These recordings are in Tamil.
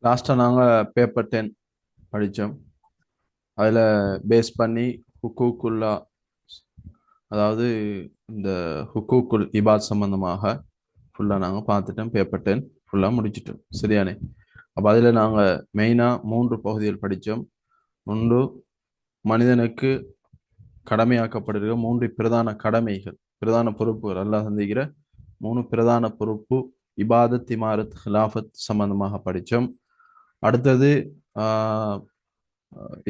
லாஸ்ட்டாக நாங்கள் பேப்பர் 10 படித்தோம். அதில் பேஸ் பண்ணி ஹுக்கூக்குல்லா, அதாவது இந்த ஹுக்கூக்குல் இபாத் சம்பந்தமாக ஃபுல்லாக நாங்கள் பார்த்துட்டோம். பேப்பர் 10 ஃபுல்லாக முடிச்சிட்டோம். சரியானே? அப்போ அதில் நாங்கள் மெயினாக 3 பகுதிகள் படித்தோம். ஒன்று, மனிதனுக்கு கடமையாக்கப்படுகிற 3 பிரதான கடமைகள், பிரதான பொறுப்புகள், அல்லாஹ் சந்திக்கிற 3 பிரதான பொறுப்பு, இபாதத், இமாரத், ஹிலாஃபத் சம்பந்தமாக படித்தோம். அடுத்தது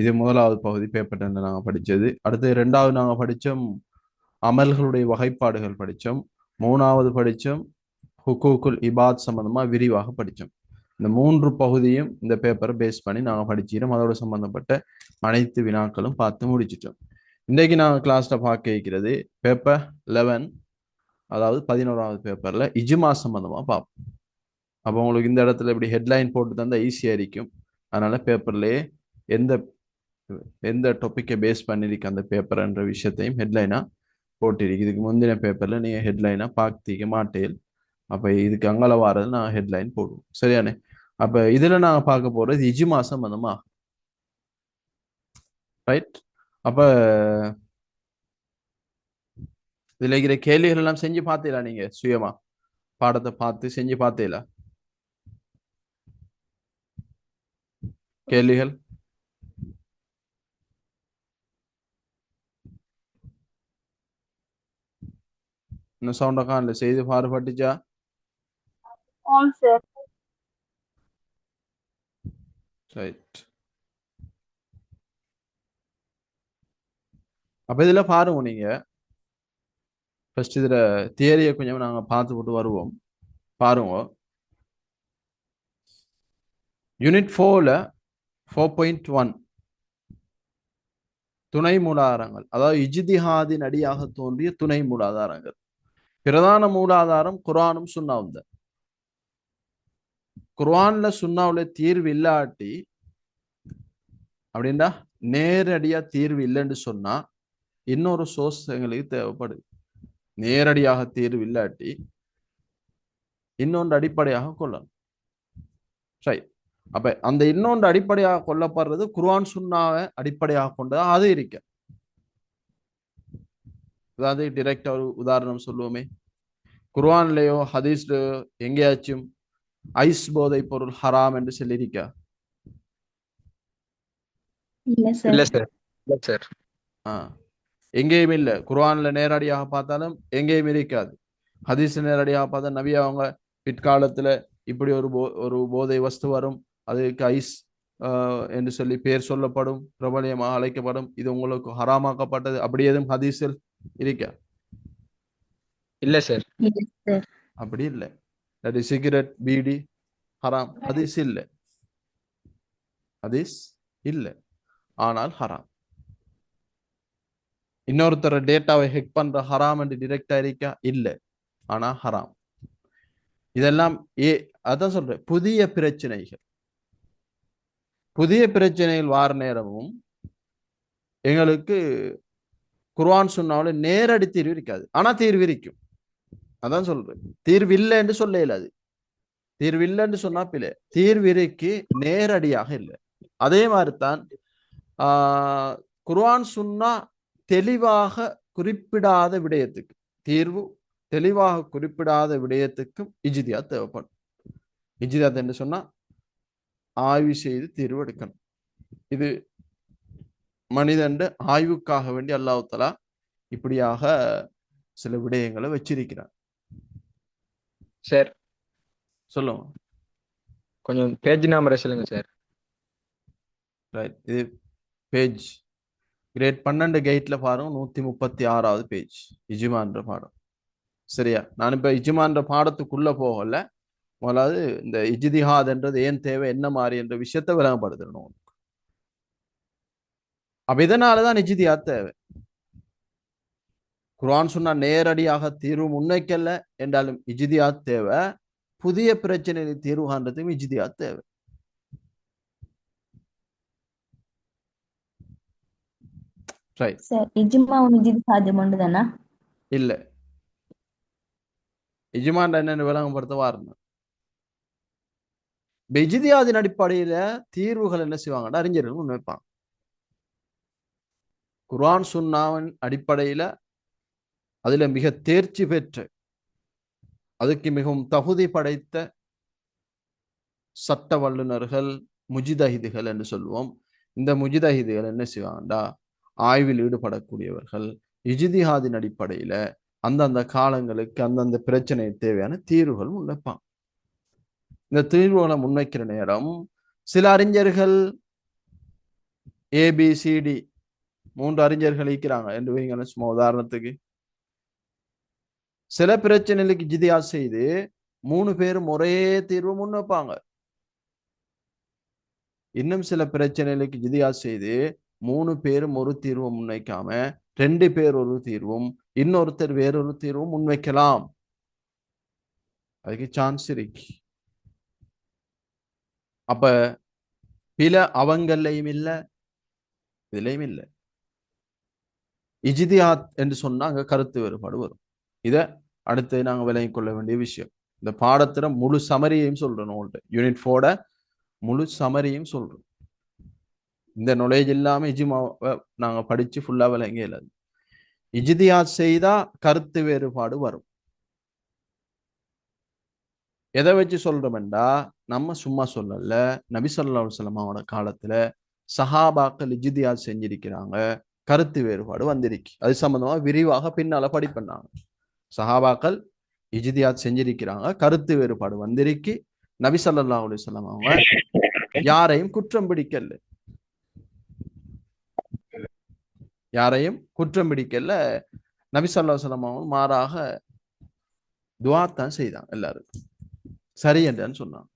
இது முதலாவது பகுதி பேப்பர் 10 நாங்கள் படித்தது. அடுத்தது ரெண்டாவது நாங்கள் படித்தோம் அமல்களுடைய வகைப்பாடுகள் படித்தோம். மூணாவது படித்தோம் ஹுக்கூக்குல் இபாத் சம்பந்தமாக விரிவாக படித்தோம். இந்த 3 பகுதியும் இந்த பேப்பரை பேஸ் பண்ணி நாங்கள் படிச்சிக்கிறோம். அதோட சம்பந்தப்பட்ட அனைத்து வினாக்களும் பார்த்து முடிச்சிட்டோம். இன்றைக்கு நாங்கள் கிளாஸில் பார்க்க இருக்கிறது பேப்பர் 11, அதாவது 11வது பேப்பரில் இஜ்மா சம்பந்தமாக பார்ப்போம். அப்போ உங்களுக்கு இந்த இடத்துல இப்படி ஹெட்லைன் போட்டு தந்தா ஈஸியாக இருக்கும். அதனால பேப்பர்லேயே எந்த எந்த டாப்பிக்கை பேஸ் பண்ணியிருக்கு அந்த பேப்பர்ன்ற விஷயத்தையும் ஹெட்லைனாக போட்டிருக்கு. இதுக்கு முந்தின பேப்பரில் நீங்கள் ஹெட்லைனாக பார்த்திக்க மாட்டேன். அப்போ இதுக்கு அங்கால வாரது நான் ஹெட்லைன் போடுவோம். சரியானே? அப்போ இதில் நாங்கள் பார்க்க போகிறது இஜ்மா சம்பந்தமாக. ரைட்? அப்போ இதில் இருக்கிற கேள்விகள் எல்லாம் செஞ்சு பார்த்தீங்களா? நீங்கள் சுயமா பாடத்தை பார்த்து செஞ்சு பார்த்தீங்களா? கேள்விகள் இன்னும் சவுண்டக்கா இல்லை, செய்து பாடுபட்டுச்சா? ஆம் சார். ரைட். அப்போ இதில் பாருங்க, நீங்கள் ஃபர்ஸ்ட் இதில் தியரியை கொஞ்சம் நாங்கள் பார்த்து போட்டு வருவோம். பாருங்க, யூனிட் 4ல் 4.1 துணை மூலாதாரங்கள், அதாவது இஜ்திஹாதின் அடியாக தோன்றிய துணை மூலாதாரங்கள். பிரதான மூலாதாரம் குர்ஆனும் சுன்னாவும் தான். குர்ஆன்ல சுன்னாவுல தீர்வு இல்லாட்டி அப்படின்னா நேரடியா தீர்வு இல்லைன்னு சொன்னா இன்னொரு சோர்ஸ் எங்களுக்கு தேவைப்படுது. நேரடியாக தீர்வு இல்லாட்டி இன்னொன்று அடிப்படையாக கொள்ளணும். சரி, அப்ப அந்த இன்னொன்று அடிப்படையாக கொள்ளப்படுறது குர்ஆன் சுன்னாவை அடிப்படையாக கொண்டதா அது இருக்க. அதாவது டிரெக்டா ஒரு உதாரணம் சொல்லுவோமே, குர்ஆன்லயோ ஹதீஸ்லயோ எங்கேயாச்சும் ஐஸ் போதை பொருள் ஹராம் என்று சொல்லியிருக்கா? இல்ல சார். இல்ல சார். இல்ல சார். எங்கேயும் இல்லை. குர்ஆன்ல நேரடியாக பார்த்தாலும் எங்கேயும் இருக்காது. ஹதீஸ் நேரடியாக பார்த்தா நபி அவங்க பிற்காலத்துல இப்படி ஒரு போதை வஸ்து வரும், அதுக்கு ஐஸ் என்று சொல்லி பேர் சொல்லப்படும், பிரபலியமாக அழைக்கப்படும், இது உங்களுக்கு ஹராமாக்கப்பட்டது, அப்படி எதுவும் ஹதீஸில் இருக்கா? இல்ல சார். இல்ல சார். அப்படி இல்லை. சிகரெட், பீடி ஹராம், ஹதீஸ் இல்லை. ஹதீஸ் இல்லை, ஆனால் ஹராம். இன்னொருத்தர டேட்டாவை ஹெக் பண்ற ஹராம் என்று டிரெக்டா இருக்கா? இல்லை, ஆனா ஹராம். இதெல்லாம் அதான் சொல்றேன், புதிய பிரச்சனைகள். புதிய பிரச்சனைகள் வார நேரமும் எங்களுக்கு குர்ஆன் சுன்னாவுல நேரடி தீர்வு இருக்காது, ஆனா தீர்வு இருக்கும். அதான் சொல்றேன், தீர்வு இல்லை என்று சொல்ல இயலாது. தீர்வு இல்லைன்னு சொன்னா பிள்ளை, தீர்வு இருக்கு, நேரடியாக இல்லை. அதே மாதிரிதான் குர்ஆன் சுன்னா தெளிவாக குறிப்பிடாத விடயத்துக்கு, தீர்வு தெளிவாக குறிப்பிடாத விடயத்துக்கும் இஜ்திஹாத் தேவைப்படும். இஜ்திஹாத் என்று சொன்னா ஆய்வு செய்து தீர்வு எடுக்கணும். இது மனிதன் ஆய்வுக்காக வேண்டி அல்லாஹ் தஆலா இப்படியாக சில விடயங்களை வச்சிருக்கிறார். சார் சொல்லுங்க. கொஞ்சம் பேஜ் நம்பரை சொல்லுங்க சார். ரைட், இது பேஜ் கிரேட் 12 கைட்ல பாருங்க, 136வது பேஜ் இஜ்மான்ற பாடம். சரியா? நான் இப்ப இஜ்மான்ற பாடத்துக்குள்ள போகல, முதலாவது இந்த இஜ்திஹாத்ன்றது ஏன் தேவை, என்ன மாதிரி என்ற விஷயத்தை விளங்கப்படுத்தணும். அப்ப இதனாலதான் இஜ்திஹாத் தேவை. குர்ஆன் சொன்னா நேரடியாக தீர்வு முன்வைக்கல என்றாலும் இஜ்திஹாத் தேவை. புதிய பிரச்சனையை தீர்வு காண்றதுக்கும் இஜ்திஹாத் தேவை. ரைட்? சார், இஜ்மா இஜ்திஹாத் ஒன்றுதானா? இல்ல, இஜ்மான் என்னன்னு விளங்கப்படுத்த வாரணும். இஜ்திஹாதின் அடிப்படையில தீர்வுகள் என்ன செய்வாங்கன்னா அறிஞர்கள் முன்வைப்பாங்க. குர்ஆன் சுன்னாவின் அடிப்படையில அதுல மிக தேர்ச்சி பெற்ற, அதுக்கு மிகவும் தகுதி படைத்த சட்ட வல்லுநர்கள், முஜிதஹிதுகள் என்று சொல்லுவோம். இந்த முஜிதஹிதுகள் என்ன செய்வாங்கடா, ஆய்வில் ஈடுபடக்கூடியவர்கள் இஜ்திஹாதின் அடிப்படையில அந்தந்த காலங்களுக்கு அந்தந்த பிரச்சனை தேவையான தீர்வுகள் முன்வைப்பாங்க. இந்த தீர்வுகளை முன்வைக்கிற நேரம் சில அறிஞர்கள் ஏபிசிடி 3 அறிஞர்கள் இருக்கிறாங்க என்று வைங்க. சும்மா உதாரணத்துக்கு சில பிரச்சனைகளுக்கு இஜ்திஹாத் செய்து 3 பேரும் ஒரே தீர்வு முன்வைப்பாங்க. இன்னும் சில பிரச்சனைகளுக்கு இஜ்திஹாத் செய்து 3 பேரும் ஒரு தீர்வு முன்வைக்காம 2 பேர் ஒரு தீர்வும் இன்னொருத்தர் வேறொரு தீர்வும் முன்வைக்கலாம். அதுக்கு சான்ஸ் இருக்கு. அப்ப பில அவங்களையும் இல்ல, இதுலயும் இல்லை. இஜ்திஹாத் என்று சொன்னா அங்க கருத்து வேறுபாடு வரும். இத அடுத்து நாங்க விளங்கிக் கொள்ள வேண்டிய விஷயம். இந்த பாடத்துல முழு சமரியையும் சொல்றோம். யூனிட் 4 முழு சமரியும் சொல்றோம். இந்த நாலேஜ் இல்லாம இஜ்மாவை நாங்க படிச்சு ஃபுல்லா விளங்க இயலாது. இஜ்திஹாத் செய்தா கருத்து வேறுபாடு வரும். எதை வச்சு சொல்றோம்டா, நம்ம சும்மா சொல்லல. நபி ஸல்லல்லாஹு அலைஹி வஸல்லம் அவரோட காலத்துல சஹாபாக்கள் இஜ்திஹாத் செஞ்சிருக்கிறாங்க, கருத்து வேறுபாடு வந்திருக்கு. அது சம்பந்தமா விரிவாக பின்னால படிப்பண்ணாங்க. சஹாபாக்கள் இஜ்திஹாத் செஞ்சிருக்கிறாங்க, கருத்து வேறுபாடு வந்திருக்கு. நபி ஸல்லல்லாஹு அலைஹி வஸல்லம் அவங்க யாரையும் குற்றம் பிடிக்கல, யாரையும் குற்றம் பிடிக்கல. நபி ஸல்லல்லாஹு அலைஹி வஸல்லம் அவங்க மாறாக துஆ தான் செய்தாங்க, எல்லாரும் சரி என்றான்னு சொன்னாங்க.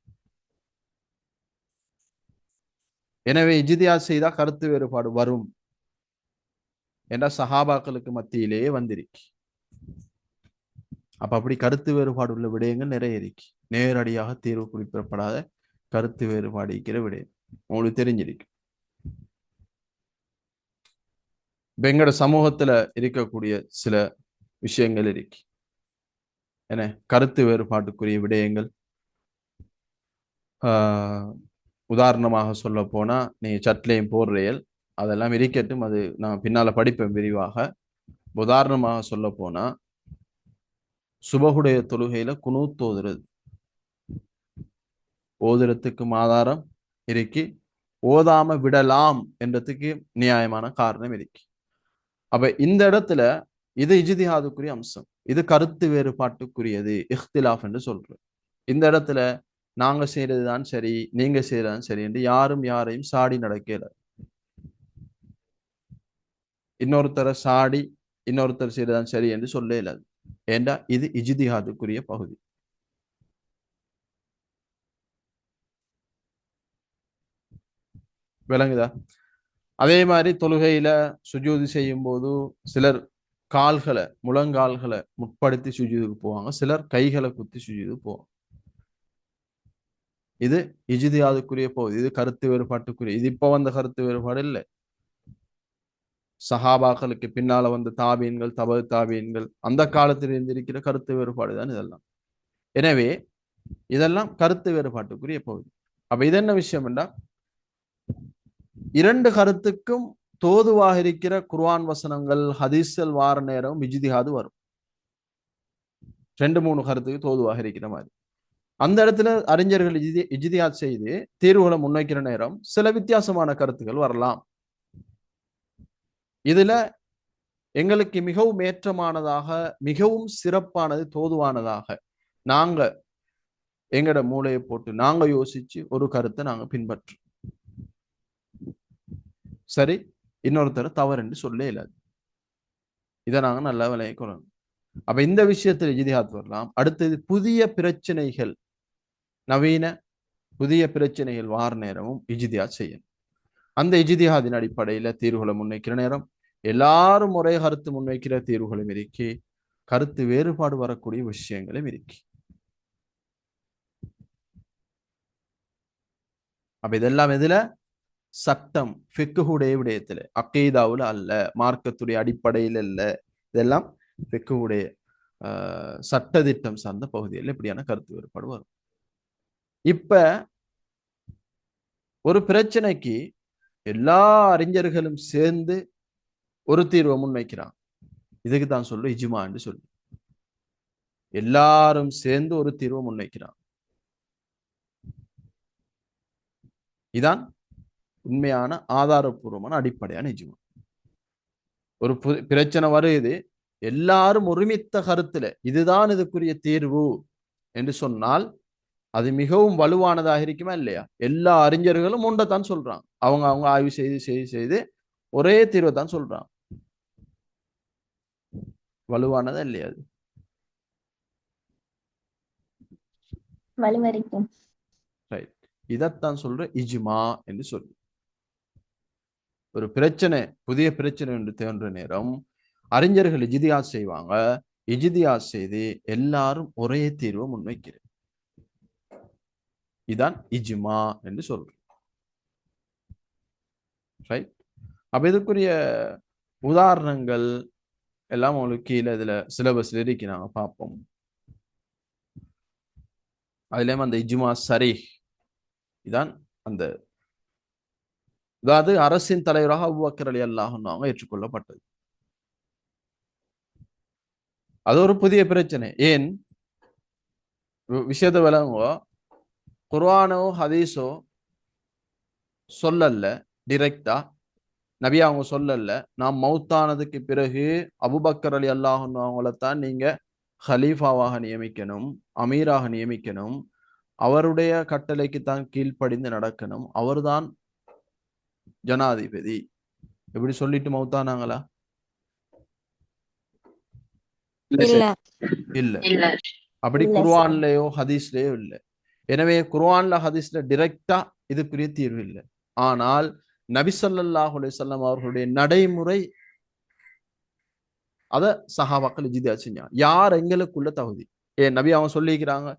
எனவே இஜ்திஹாத் செய்தா கருத்து வேறுபாடு வரும் என்ற சஹாபாக்களுக்கு மத்தியிலேயே வந்திருக்கு. அப்ப அப்படி கருத்து வேறுபாடு உள்ள விடயங்கள் நிறைய இருக்கு. நேரடியாக தீர்வு குறிப்பிடப்படாத கருத்து வேறுபாடு இருக்கிற விடயம் உங்களுக்கு தெரிஞ்சிருக்கு. எங்களோட சமூகத்துல இருக்கக்கூடிய சில விஷயங்கள் இருக்கு. என்ன கருத்து வேறுபாட்டுக்குரிய விடயங்கள். உதாரணமாக சொல்ல போனா நீங்க சட்லையும் போடுறையல் அதெல்லாம் இருக்கட்டும், அது நான் பின்னால படிப்பேன் விரிவாக. உதாரணமாக சொல்ல போனா சுபகுடைய தொழுகையில குனூத் ஓதுறதுக்கு ஆதாரம் இருக்கு, ஓதாம விடலாம் என்றதுக்கு நியாயமான காரணம் இருக்கு. அப்ப இந்த இடத்துல இது இஜ்திஹாதுக்குரிய அம்சம், இது கருத்து வேறுபாட்டுக்குரியது, இஹ்திலாஃப் என்று சொல்றோம். இந்த இடத்துல நாங்க செய்யறதுதான் சரி, நீங்க செய்யறதுதான் சரி என்று யாரும் யாரையும் சாடி நடக்கல. இன்னொருத்தரை சாடி இன்னொருத்தர் செய்யறதுதான் சரி என்று சொல்ல இயலாது. ஏண்டா இது இஜ்திஹாதுக்குரிய பகுதி. விளங்குதா? அதே மாதிரி தொழுகையில சுஜூது செய்யும் போது சிலர் கால்களை முழங்கால்களை முற்படுத்தி சுஜூதுக்கு போவாங்க, சிலர் கைகளை குத்தி சுஜூது போவாங்க. இது இஜ்திஹாதுக்குரிய பகுதி, இது கருத்து வேறுபாட்டுக்குரிய. இது இப்ப வந்த கருத்து வேறுபாடு இல்லை. சஹாபாக்களுக்கு பின்னால வந்த தாபீன்கள், தபு தாபீன்கள், அந்த காலத்தில் இருந்திருக்கிற கருத்து வேறுபாடு தான் இதெல்லாம். எனவே இதெல்லாம் கருத்து வேறுபாட்டுக்குரிய பகுதி. அப்ப இது என்ன விஷயம் என்றா, இரண்டு கருத்துக்கும் தோதுவாக இருக்கிற குர்ஆன் வசனங்கள் ஹதீஸ்கள் வார நேரம் இஜ்திஹாது வரும். 2-3 கருத்துக்கு தோதுவாக இருக்கிற மாதிரி அந்த இடத்துல அறிஞர்கள் இஜ்திஹாத் செய்து தீர்வுகளை முன்வைக்கிற நேரம் சில வித்தியாசமான கருத்துக்கள் வரலாம். இதுல எங்களுக்கு மிகவும் ஏற்றமானதாக, மிகவும் சிறப்பானது, தோதுவானதாக நாங்க எங்கட மூளையை போட்டு நாங்க யோசிச்சு ஒரு கருத்தை நாங்க பின்பற்றோம். சரி, இன்னொருத்தர தவறு என்று சொல்ல இயலாது. இதை நாங்க நல்லா விளைவிக்கிறோம். அப்ப இந்த விஷயத்தில் இஜ்திஹாத் வரலாம். அடுத்தது புதிய பிரச்சனைகள், நவீன புதிய பிரச்சனைகள் வார நேரமும் இஜ்திஹாத் செய்யணும். அந்த இஜ்திஹாதின் அடிப்படையில தீர்வுகளை முன்வைக்கிற நேரம் எல்லாரும் ஒரே கருத்து முன்வைக்கிற தீர்வுகளும் இருக்கு, கருத்து வேறுபாடு வரக்கூடிய விஷயங்களும் இருக்கு. அப்ப இதெல்லாம் எதுல? சட்டம் ஃபிக்ஹுடைய விடயத்துல, அக்கீதாவுல அல்ல, மார்க்கத்துடைய அடிப்படையில் அல்ல. இதெல்லாம் ஃபிக்ஹுடைய சட்ட திட்டம் சார்ந்த பகுதியில் இப்படியான கருத்து வேறுபாடு வரும். இப்ப ஒரு பிரச்சனைக்கு எல்லா அறிஞர்களும் சேர்ந்து ஒரு தீர்வை முன்வைக்கிறான். இதுக்கு தான் சொல்லு இஜ்மா என்று சொல்லு. எல்லாரும் சேர்ந்து ஒரு தீர்வை முன்வைக்கிறான். இதான் உண்மையான ஆதாரபூர்வமான அடிப்படையான இஜ்மா. ஒரு பிரச்சனை வருது, எல்லாரும் ஒருமித்த கருத்துல இதுதான் இதுக்குரிய தீர்வு என்று சொன்னால் அது மிகவும் வலுவானதாக இருக்குமா இல்லையா? எல்லா அறிஞர்களும் ஒன்றைத்தான் சொல்றாங்க. அவங்க ஆய்வு செய்து ஒரே தீர்வை தான் சொல்றாங்க. வலுவானதா இல்லையா? அது வலுவரிக்கும். ரைட். இதைத்தான் சொல்ற இஜ்மா என்று சொல்லு. ஒரு பிரச்சனை, புதிய பிரச்சனை என்று தோன்ற நேரம் அறிஞர்கள் இஜ்திஹாத் செய்வாங்க. இஜ்திஹாத் செய்து எல்லாரும் ஒரே தீர்வை முன்வைக்கிறது. இதான் இஜ்மா என்று சொல்றோம். ரைட். அப்ப இதுக்குரிய உதாரணங்கள் எல்லாம் உங்களுக்கு கீழே இதுல சிலபஸ்ல இருக்கு, நாங்க பார்ப்போம். அதுலயும் அந்த இஜ்மா சரி இதான் அந்த, அதாவது அரசின் தலைவராக அபூபக்கர் ரலியல்லாஹு அன்ஹு அவங்க ஏற்றுக்கொள்ளப்பட்டது. அது ஒரு புதிய பிரச்சனை. ஏன் விஷயத்தை விளங்குவோ, குர்ஆனோ ஹதீஸோ சொல்லல டிரெக்டா, நபி அவங்க சொல்லல நாம் மௌத்தானதுக்கு பிறகு அபூபக்கர் ரலியல்லாஹு அன்ஹு அவங்களைத்தான் நீங்க ஹலீஃபாவாக நியமிக்கணும், அமீராக நியமிக்கணும், அவருடைய கட்டளைக்கு தான் கீழ்ப்படிந்து நடக்கணும், அவர்தான் ஜனாதிபதி எப்படி சொல்லிட்டு மௌத்தானாங்களா? இல்ல. அப்படி குர்ஆன்லயோ ஹதீஸ்லயோ இல்ல. எனவே குர்ஆன்ல ஹதீஸ்ல டிரெக்டா இதுக்குரிய தீர்வு இல்லை. ஆனால் நபி ஸல்லல்லாஹு அலைஹி வஸல்லம் அவர்களுடைய நடைமுறை அத சஹாபாக்கள் இஜ்திஹாத் செஞ்சாங்க. யார் எங்களுக்குள்ள தகுதி? நபி அவங்க சொல்லிக்கிறாங்க,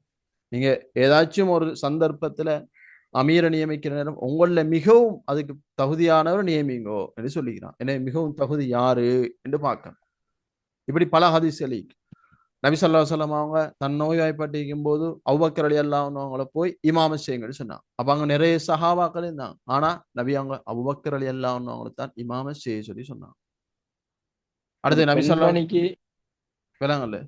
நீங்க ஏதாச்சும் ஒரு சந்தர்ப்பத்துல அமீரை நியமிக்கிற நேரம் உங்கள மிகவும் அதுக்கு தகுதியானவர் நியமிங்கோ என்று சொல்லிக்கிறான். எனவே மிகவும் தகுதி யாரு என்று பார்க்கணும். இப்படி பல ஹதீஸ்கள் நபி ஸல்லல்லாஹு அலைஹி வஸல்லம் அவங்க தன் நோய்வாய்ப்பட்டிருக்கும் போது அபூபக்கர் ரலியல்லாஹு அன்ஹு அவங்கள போய் இமாமத் செய்யுங்கன்னு சொன்னாங்க. அப்ப அங்க நிறைய சஹாபாக்கள் இருந்தாங்க. ஆனா நபி அவங்க அபூபக்கர் ரலியல்லாஹு அன்ஹு அவங்கள தான் இமாமத் செய்ய சொல்லி சொன்னாங்க. அடுத்து நபி ஸல்லல்லாஹு விளங்கல,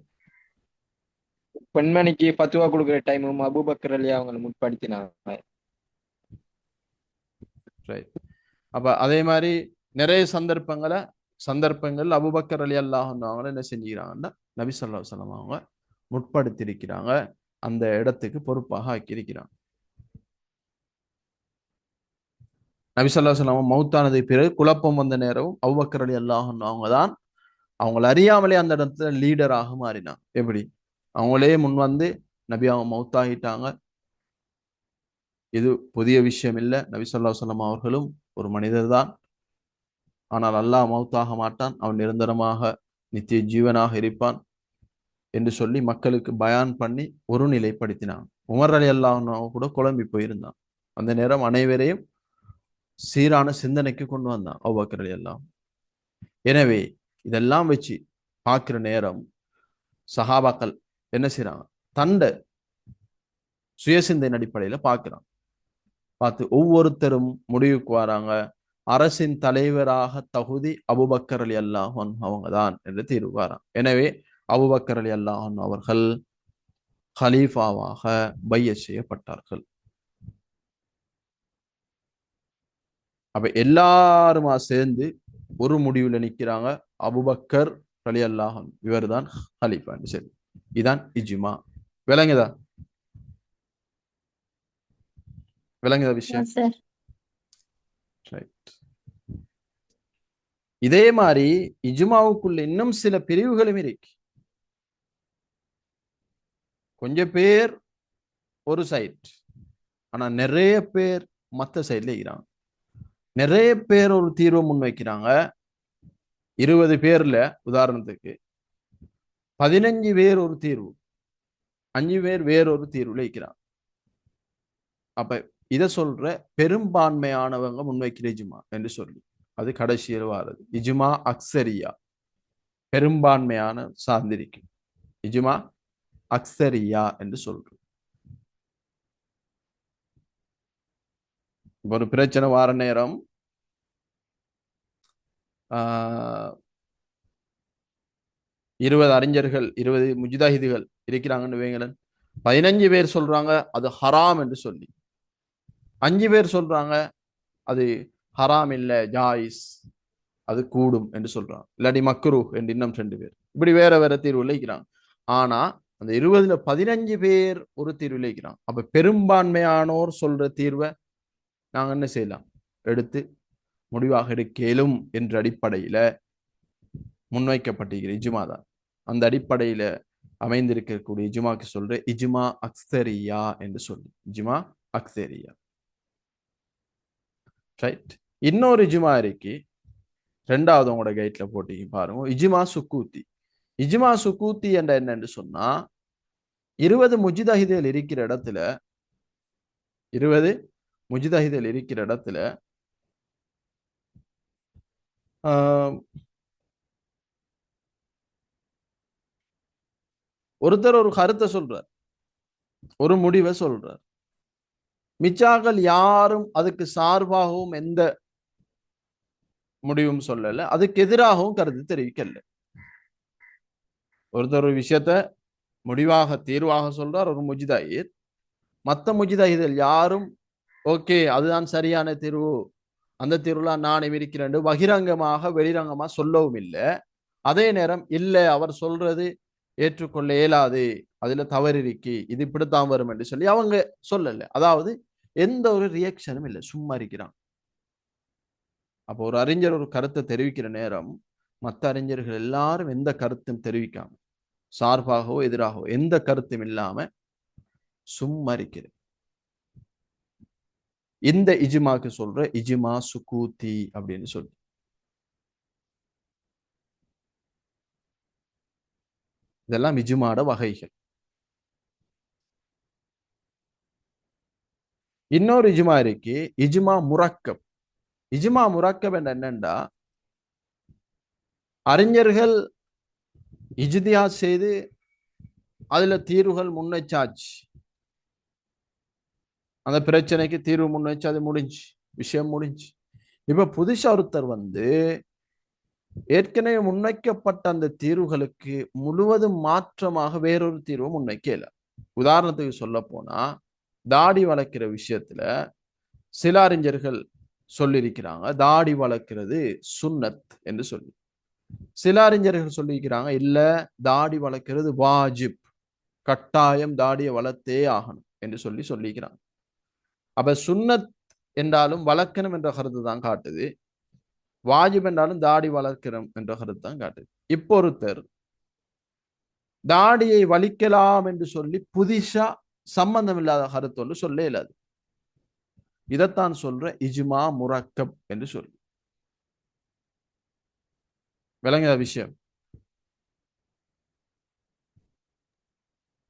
பெண்மணிக்கு ஃபத்வா கொடுக்குற டைமும் அபூபக்கர் அலி அவங்களை முற்படுத்தினாங்க. ரைட். அப்ப அதே மாதிரி நிறைய சந்தர்ப்பங்கள் அபூபக்கர் ரலியல்லாஹு அன்ஹு அவங்கள என்ன செஞ்சுக்கிறாங்கன்னா நபி ஸல்லல்லாஹு அலைஹி வஸல்லம் அவங்க முற்படுத்தியிருக்கிறாங்க, அந்த இடத்துக்கு பொறுப்பாக ஆக்கியிருக்கிறாங்க. நபி ஸல்லல்லாஹு அலைஹி வஸல்லம் மௌத்தானதை பிறகு குழப்பம் வந்த நேரம் அபூபக்கர் ரலியல்லாஹு அன்ஹு அவங்க தான் அவங்கள அறியாமலே அந்த இடத்துல லீடராக மாறினாங்க. எப்படி? அவங்களே முன் வந்து நபி அவங்க மௌத்தாகிட்டாங்க, இது புதிய விஷயம் இல்லை, நபி ஸல்லல்லாஹு அலைஹி வஸல்லம் அவர்களும் ஒரு மனிதர் தான், ஆனால் அல்லாஹ் மௌத்தாக மாட்டான், அவன் நிரந்தரமாக நித்திய ஜீவனாக இருப்பான் என்று சொல்லி மக்களுக்கு பயான் பண்ணி ஒரு நிலைப்படுத்தினான். உமர் ரலியல்லாஹு அன்ஹு கூட குழம்பி போயிருந்தான். அந்த நேரம் அனைவரையும் சீரான சிந்தனைக்கு கொண்டு வந்தான் அபூபக்கர் ரலியல்லாஹு. எனவே இதெல்லாம் வச்சு பார்க்கிற நேரம் சஹாபாக்கள் என்ன செய்யறாங்க, தண்ட சுயசிந்தனை அடிப்படையில பார்க்கிறான். பார்த்து ஒவ்வொருத்தரும் முடிவுக்கு வராங்க, அரசின் தலைவராக தகுதி அபூபக்கர் ரலியல்லாஹு அன்ஹு அவங்கதான் என்று தீர்வு வரான். எனவே அபூபக்கர் ரலியல்லாஹு அன்ஹு அவர்கள் ஹலீஃபாவாக பையத் செய்யப்பட்டார்கள். அப்ப எல்லாருமா சேர்ந்து ஒரு முடிவுல நிக்கிறாங்க, அபூபக்கர் ரலியல்லாஹு அன்ஹு இவர்தான் ஹலீஃபா. சரி, இதான் இஜ்மா. விளங்குதா விஷயம்? ரைட். இதே மாதிரி இஜ்மாவுக்குள்ள இன்னும் சில பிரிவுகளும் இருக்கு. கொஞ்சம் பேர் ஒரு சைட், ஆனா நிறைய பேர் மற்ற சைட்ல இருக்கிறாங்க. நிறைய பேர் ஒரு தீர்வை முன்வைக்கிறாங்க. 20 பேர்ல உதாரணத்துக்கு 15 பேர் ஒரு தீர்வு, 5 பேர் வேறொரு தீர்வுல இருக்கிறாங்க. அப்ப இதை சொல்ற பெரும்பான்மையானவங்க முன்வைக்கிற இஜ்மா என்று சொல்லி அது கடைசியில் வாரது இஜ்மா அக்ஸரியா, பெரும்பான்மையான சார்ந்திருக்கு. இஜ்மா அக்ஸரியா என்று சொல்றோம். ஒரு பிரச்சனை வார நேரம் 20 அறிஞர்கள் 20 முஜ்தஹிதுகள் இருக்கிறாங்கன்னு வைங்களேன். 15 பேர் சொல்றாங்க அது ஹராம் என்று சொல்லி, 5 பேர் சொல்றாங்க அது ஹராம் இல்ல ஜாயிஸ், அது கூடும் என்று சொல்றாங்க, இல்லாட்டி மக்ரூ என்று இன்னும் 2 பேர். இப்படி வேற வேற தீர்வுல இருக்கிறாங்க. ஆனா அந்த 20ல 15 பேர் ஒரு தீர்வுல இருக்கிறாங்க. அப்ப பெரும்பான்மையானோர் சொல்ற தீர்வை நாங்க என்ன செய்யலாம், எடுத்து முடிவாக எடுக்கலும் என்ற அடிப்படையில முன்வைக்கப்பட்டிருக்கிற இஜ்மா தான். அந்த அடிப்படையில அமைந்திருக்கக்கூடிய இஜ்மாக்கு சொல்ற இஜ்மா அக்ஸரியா என்று சொல்லி, இஜ்மா அக்ஸரியா. ரைட். இன்னொரு இஜ்மா இருக்கு, ரெண்டாவது உங்களோட கைட்ல போட்டி பாருங்க, இஜ்மா சுக்கூத்தி. இஜ்மா சுக்கூத்தி என்ற என்னன்னு சொன்னா 20 முஜ்தஹிதுகள் இருக்கிற இடத்துல 20 முஜ்தஹிதுகள் இருக்கிற இடத்துல ஒருத்தர் ஒரு கருத்தை சொல்றார், ஒரு முடிவை சொல்றார், மிச்சாக்கள் யாரும் அதுக்கு சார்பாகவும் எந்த முடிவும் சொல்லல, அதுக்கு எதிராகவும் கருத்து தெரிவிக்கல. ஒருத்தர் ஒரு விஷயத்த முடிவாக தீர்வாக சொல்றார் ஒரு முஜ்தஹித், மற்ற முஜ்தஹிதுகள் யாரும் ஓகே அதுதான் சரியான தீர்வு, அந்த தீர்வுல நான் இருக்கிறேன் பகிரங்கமாக வெளிரங்கமா சொல்லவும் இல்லை. அதே நேரம் இல்லை அவர் சொல்றது ஏற்றுக்கொள்ள இயலாது, அதுல தவறு இருக்கு, இது இப்படித்தான் வரும் என்று சொல்லி அவங்க சொல்லல. அதாவது எந்த ஒரு ரியாக்ஷனும் இல்லை, சும்மா இருக்கிறான். அப்போ ஒரு அறிஞர் ஒரு கருத்தை தெரிவிக்கிற நேரம் மற்ற அறிஞர்கள் எல்லாரும் எந்த கருத்தும் தெரிவிக்காம, சார்பாகவோ எதிராகவோ எந்த கருத்தும் இல்லாம சும்மா இருக்கிறது. இந்த இஜ்மாக்கு சொல்ற இஜ்மா சுக்கூத்தி அப்படின்னு சொல்லி. இதெல்லாம் இஜ்மாட வகைகள். இன்னொரு இஜ்மா இருக்கு, இஜ்மா முரக்கப். இஜ்மா முரக்கப் என்னன்னா அறிஞர்கள் இஜ்திஹாத் செய்து அதுல தீர்வுகள் முன்வைச்சாச்சு, அந்த பிரச்சனைக்கு தீர்வு முன்வைச்சு அது முடிஞ்சு, விஷயம் முடிஞ்சு. இப்ப புதுசா ஒருத்தர் வந்து ஏற்கனவே முன்வைக்கப்பட்ட அந்த தீர்வுகளுக்கு முழுவதும் மாற்றமாக வேறொரு தீர்வு முன்வைக்கல. உதாரணத்துக்கு சொல்ல போனா தாடி வளர்க்கிற விஷயத்துல சில அறிஞர்கள் சொல்லியிருக்கிறாங்க தாடி வளர்க்கிறது சுன்னத் என்று சொல்லி, சில அறிஞர்கள் சொல்லியிருக்கிறாங்க இல்ல தாடி வளர்க்கிறது வாஜிப், கட்டாயம் தாடியை வளர்த்தே ஆகணும் என்று சொல்லிக்கிறாங்க. அப்ப சுன்னத் என்றாலும் வளர்க்கணும் என்ற கருத்து தான் காட்டுது, வாஜிப் என்றாலும் தாடி வளர்க்கணும் என்ற கருத்து தான் காட்டுது. இப்போ ஒருத்தர் தாடியை வலிக்கலாம் என்று சொல்லி புதுசா சம்பந்தம் இல்லாத கருத்து ஒன்று சொல்ல இயலாது. இதைத்தான் சொல்ற இஜ்மா முரக்கப் என்று சொல்லி. விளங்குற விஷயம்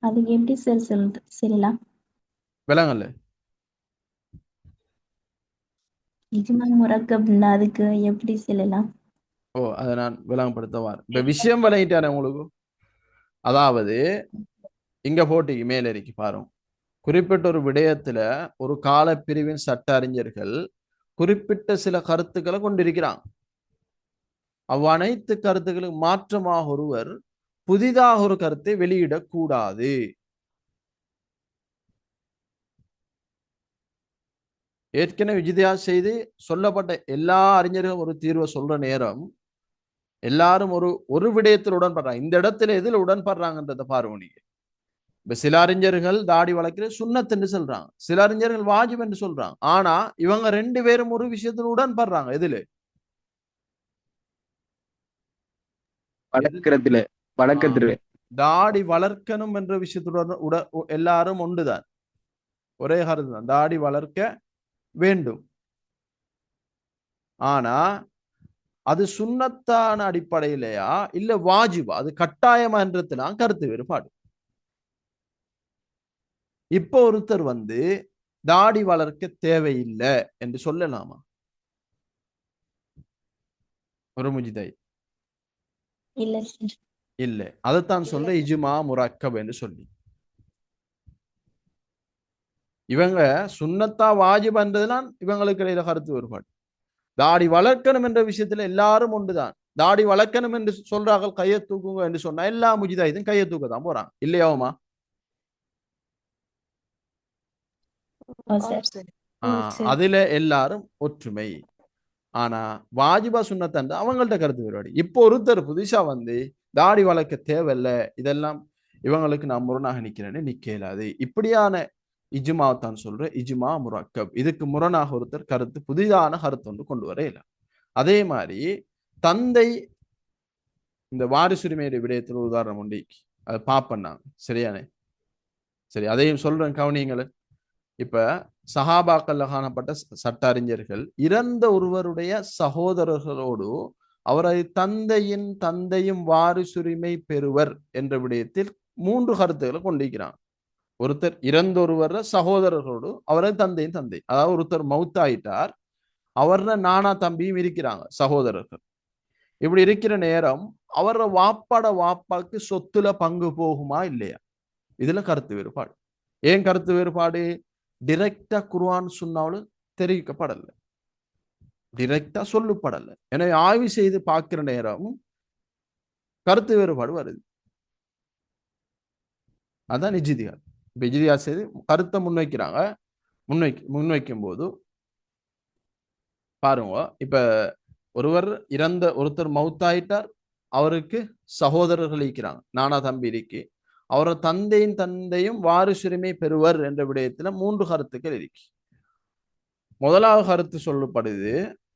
அதுக்கு எப்படி சார் சொல்லலாம்? விளங்கல. இஜ்மா முரக்கப்னா அதுக்கு எப்படி சொல்லலாம்? ஓ அதை நான் விளங்கப்படுத்தவார். இப்ப விஷயம் விளங்கிட்டானே உங்களுக்கு. அதாவது இங்க போட்டிக்கு மேல இருக்கு பாருங்க, குறிப்பிட்ட ஒரு விடயத்துல ஒரு கால பிரிவின் சட்ட அறிஞர்கள் குறிப்பிட்ட சில கருத்துக்களை கொண்டிருக்கிறாங்க. அவ்வனைத்து கருத்துக்களுக்கு மாற்றமாக ஒருவர் புதிதாக ஒரு கருத்தை வெளியிடக்கூடாது. ஏற்கனவே இஜ்திஹாத் செய்து சொல்லப்பட்ட எல்லா அறிஞர்களும் ஒரு தீர்வை சொல்ற நேரம் எல்லாரும் ஒரு விடயத்தில் உடன்படுறாங்க. இந்த இடத்துல எதுல உடன்படுறாங்கன்றத பாருங்க நீங்க. இப்ப சில அறிஞர்கள் தாடி வளர்க்கிற சுன்னத் என்று சொல்றாங்க, சில அறிஞர்கள் வாஜிப் என்று சொல்றாங்க. ஆனா இவங்க 2 பேரும் ஒரு விஷயத்துல உடன்படுறாங்க. எதுல? வழக்கத்துல தாடி வளர்க்கணும் என்ற விஷயத்துடன் எல்லாரும் ஒன்றுதான், ஒரே கருத்து தான், தாடி வளர்க்க வேண்டும். ஆனா அது சுன்னத்தான அடிப்படையிலையா இல்ல வாஜிபா, அது கட்டாயமான்றதுலாம் கருத்து வேறுபாடு. இப்போ ஒருத்தர் வந்து தாடி வளர்க்க தேவையில்லை என்று சொல்லலாமா ஒரு முஜ்தஹித்? இல்ல சார். இல்லை. அதைத்தான் சொல்ற இஜ்மா முரக்கப் என்று சொல்லி. இவங்க சுன்னத்தா வாஜிப்ன்றதுலாம் இவங்களுக்கு இடையில கருத்து வேறுபாடு. தாடி வளர்க்கணும் என்ற விஷயத்துல எல்லாரும் ஒன்றுதான். தாடி வளர்க்கணும் என்று சொல்றார்கள், கையை தூக்குங்க என்று சொன்னா எல்லா முஜிதாயிதும் கையை தூக்க தான் போறாங்க, இல்லையாவுமா? ஓ சார். அதுல எல்லாரும் ஒற்றுமை. ஆனா வாஜிபா சுன்னத்தன்று அவங்கள்ட்ட கருத்து வேறுபாடு. இப்போ ஒருத்தர் புதுசா வந்து தாடி வளர்க்க தேவையில்ல, இதெல்லாம் இவங்களுக்கு நான் முரணாக நிக்கிறேன்னு நிக்கலாது. இப்படியான இஜ்மா தான் சொல்ற இஜ்மா முரக்கப். இதுக்கு முரணாக ஒருத்தர் கருத்து புதிதான கருத்து ஒன்று கொண்டு வர இல்லை. அதே மாதிரி தந்தை இந்த வாரிசுரிமையுடைய விடயத்தில் உதாரணம் உண்டு, அதை பாப்பண்ணாங்க. சரியானே? சரி, அதையும் சொல்றேன் கவனியங்களை. இப்ப சஹாபாக்கள்ல காணப்பட்ட சட்ட அறிஞர்கள் இறந்த ஒருவருடைய சகோதரர்களோடு அவரது தந்தையின் தந்தையும் வாரிசுரிமை பெறுவர் என்ற விடயத்தில் 3 கருத்துக்களை கொண்டிருக்கிறாங்க. ஒருத்தர் இறந்த ஒருவர் சகோதரர்களோடு அவரது தந்தையின் தந்தை, அதாவது ஒருத்தர் மௌத்தாயிட்டார், அவர நானா தம்பியும் இருக்கிறாங்க சகோதரர்கள். இப்படி இருக்கிற நேரம் அவர வாப்பாட வாப்பாக்கு சொத்துல பங்கு போகுமா இல்லையா? இதுல கருத்து வேறுபாடு. ஏன் கருத்து வேறுபாடு? டிரெக்டா குர்ஆன் சுன்னாவுல தெரிவிக்கப்படல, டிரெக்டா சொல்லப்படல. எனவே ஆய்வு செய்து பார்க்கிற நேரம் கருத்து வேறுபாடு வருது. அதான் இஜ்திஹாத். இப்ப இஜ்திஹாத் செய்து கருத்தை முன்வைக்கிறாங்க. முன்வைக்கும் போது பாருங்க, இப்ப ஒருத்தர் மௌத்தாயிட்டார், அவருக்கு சகோதரர்கள் இருக்கிறாங்க, நானா தம்பி இருக்கு, அவர தந்தையின் தந்தையும் வாரிசுரிமை பெறுவர் என்ற விடயத்துல 3 கருத்துக்கள் இருக்கு. முதலாவது கருத்து சொல்லப்படுது,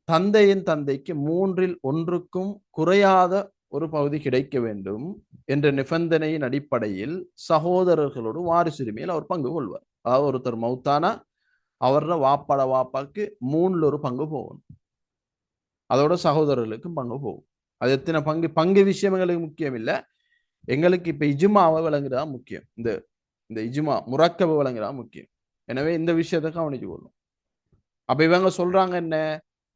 தந்தையின் தந்தைக்கு 3ல் 1க்கும் குறையாத ஒரு பகுதி கிடைக்க வேண்டும் என்ற நிபந்தனையின் அடிப்படையில் சகோதரர்களோடு வாரிசுரிமையில் அவர் பங்கு கொள்வார். அதாவது ஒருத்தர் மௌத்தானா அவர வாப்பாட வாப்பாக்கு 3ல் 1 பங்கு போகணும், அதோட சகோதரர்களுக்கும் பங்கு போகும். அது எத்தனை பங்கு விஷயம் எங்களுக்கு முக்கியம் இல்லை, எங்களுக்கு இப்ப இஜ்மாவை விளங்குறதா முக்கியம். இந்த இஜ்மா முரக்கபை விளங்குறதா முக்கியம். எனவே இந்த விஷயத்தை கவனிச்சு கொள்ளும். அப்ப இவங்க சொல்றாங்க என்ன,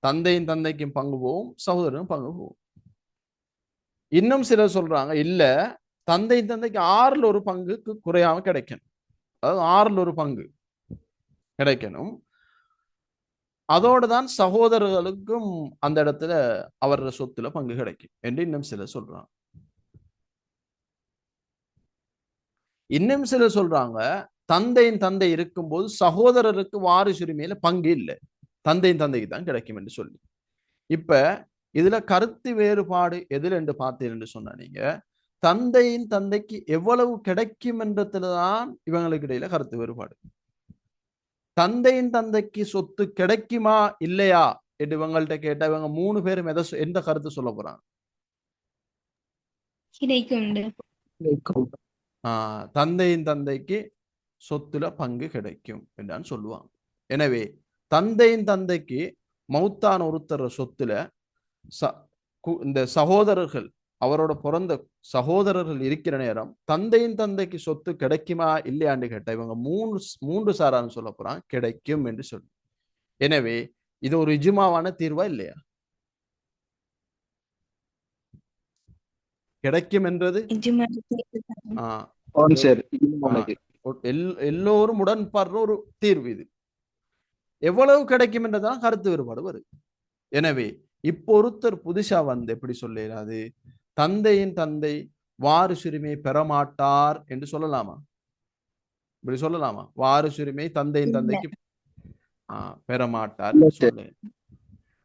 தந்தையின் தந்தைக்கும் பங்கு போகும், சகோதரனும் பங்கு போகும். இன்னும் சிலர் சொல்றாங்க இல்ல, தந்தையின் தந்தைக்கு 6ல் 1 பங்குக்கு குறையாம கிடைக்கணும், அதாவது 6ல் 1 பங்கு கிடைக்கணும், அதோடு தான் சகோதரர்களுக்கும் அந்த இடத்துல அவரோட சொத்துல பங்கு கிடைக்கும் என்று இன்னும் சிலர் சொல்றாங்க. இன்னும் சிலர் சொல்றாங்க தந்தையின் தந்தை இருக்கும்போது சகோதரருக்கு வாரிசுரிமையில பங்கு இல்லை, தந்தையின் தந்தைக்கு தான் கிடைக்கும் என்று சொல்லி. இப்ப இதுல கருத்து வேறுபாடு எதில் என்று பார்த்தீர்கள் என்று சொன்னா, நீங்க தந்தையின் தந்தைக்கு எவ்வளவு கிடைக்கும் என்றதுலதான் இவங்களுக்கு இடையில கருத்து வேறுபாடு. தந்தையின் தந்தைக்கு சொத்து கிடைக்குமா இல்லையா என்று இவங்கள்ட்ட கேட்டா இவங்க 3 பேரும் எந்த கருத்து சொல்ல போறாங்க? தந்தையின் தந்தைக்கு சொத்துல பங்கு கிடைக்கும் என்றான்னு சொல்லுவாங்க. எனவே தந்தையின் தந்தைக்கு மௌத்தான ஒருத்தர் சொத்துல இந்த சகோதரர்கள், அவரோட பிறந்த சகோதரர்கள் இருக்கிற நேரம் தந்தையின் தந்தைக்கு சொத்து கிடைக்குமா இல்லையான்னு கேட்டா இவங்க 3 சாரான்னு சொல்ல போறாங்க கிடைக்கும் என்று சொல்லி. எனவே இது ஒரு இஜ்மாவான தீர்வா இல்லையா? கிடைக்கும் என்றது எல்லோரும் உடன்படுற ஒரு தீர்வு. இது எவ்வளவு கிடைக்கும் என்றதான் கருத்து வேறுபாடு வருது. எனவே இப்போ ஒருத்தர் புதுசா வந்து எப்படி சொல்லிடாது, தந்தையின் தந்தை வாரிசுரிமை பெறமாட்டார் என்று சொல்லலாமா? இப்படி சொல்லலாமா? வாரிசுரிமை தந்தையின் தந்தைக்கு பெறமாட்டார் சொல்ல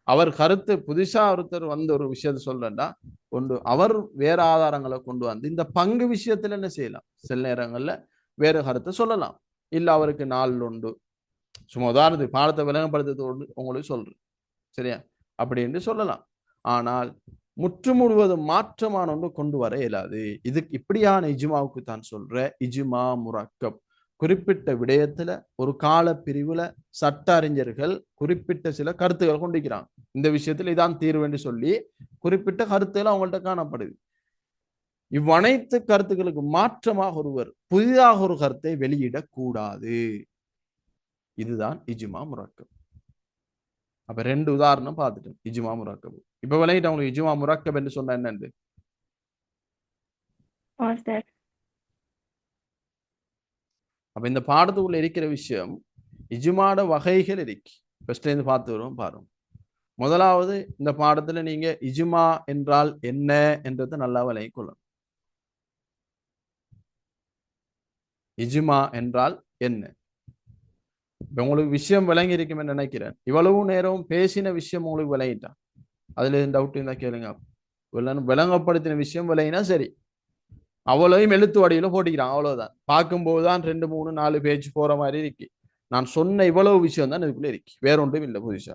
அவர் கருத்து. புதுசா ஒருத்தர் வந்து ஒரு விஷயத்த சொல்றா கொண்டு அவர் வேற ஆதாரங்களை கொண்டு வந்து இந்த பங்கு விஷயத்துல என்ன செய்யலாம், சில நேரங்கள்ல வேற கருத்தை சொல்லலாம். இல்ல அவருக்கு 4 உண்டு, சும்மா உதாரணத்துக்கு பாடத்தை விளங்கப்படுத்துறது உங்களுக்கு சொல்றேன், சரியா? அப்படி என்று சொல்லலாம். ஆனால் முற்று முழுவதும் மாற்றமான ஒன்று கொண்டு வர இயலாது. இதுக்கு இப்படியான இஜ்மாவுக்கு தான் சொல்ற இஜ்மா முரக்கப். குறிப்பிட்ட விடயத்துல ஒரு கால பிரிவுல சட்ட அறிஞர்கள் குறிப்பிட்ட சில கருத்துக்கள் கொண்டிருக்கிறாங்க, இந்த விஷயத்துல இதான் தீர்வு என்று சொல்லி குறிப்பிட்ட கருத்துக்கள் அவங்கள்ட்ட காணப்படுது. இவ்வனைத்து கருத்துக்களுக்கு மாற்றமாக ஒருவர் புதிதாக ஒரு கருத்தை வெளியிடக்கூடாது. இதுதான் இஜ்மா முரக்கப். அப்ப 2 உதாரணம் பார்த்துட்டோம் இஜ்மா முரக்கப். இப்ப விளையிட்டு அவங்களுக்கு இஜ்மா முரக்கப் என்று சொன்னா என்னன்னு? அப்ப இந்த பாடத்துக்குள்ள இருக்கிற விஷயம் இஜ்மாட வகைகள் இருக்கு. ஃபர்ஸ்ட்லேருந்து பார்த்து வருவோம் பாருங்க. முதலாவது இந்த பாடத்துல நீங்க இஜ்மா என்றால் என்ன என்றதை நல்லா விளங்கிக் கொள்ளணும். இஜ்மா என்றால் என்ன? உங்களுக்கு விஷயம் விளங்கி இருக்குமே நினைக்கிறேன். இவ்வளவு நேரம் பேசின விஷயம் உங்களுக்கு விளங்கிட்டா, அதுல எதுவும் டவுட் இருந்தா கேளுங்க. விளங்கப்படுத்தின விஷயம் விளங்கினா சரி, அவ்வளவையும் எழுத்து வடிவில போட்டிக்கிறான், அவ்வளவுதான். பார்க்கும்போதுதான் 2, 3, 4 பேஜ் போற மாதிரி இருக்கு. நான் சொன்ன இவ்வளவு விஷயம் தான் இதுக்குள்ள இருக்கு, வேற ஒன்றும் இல்லை புதுசா.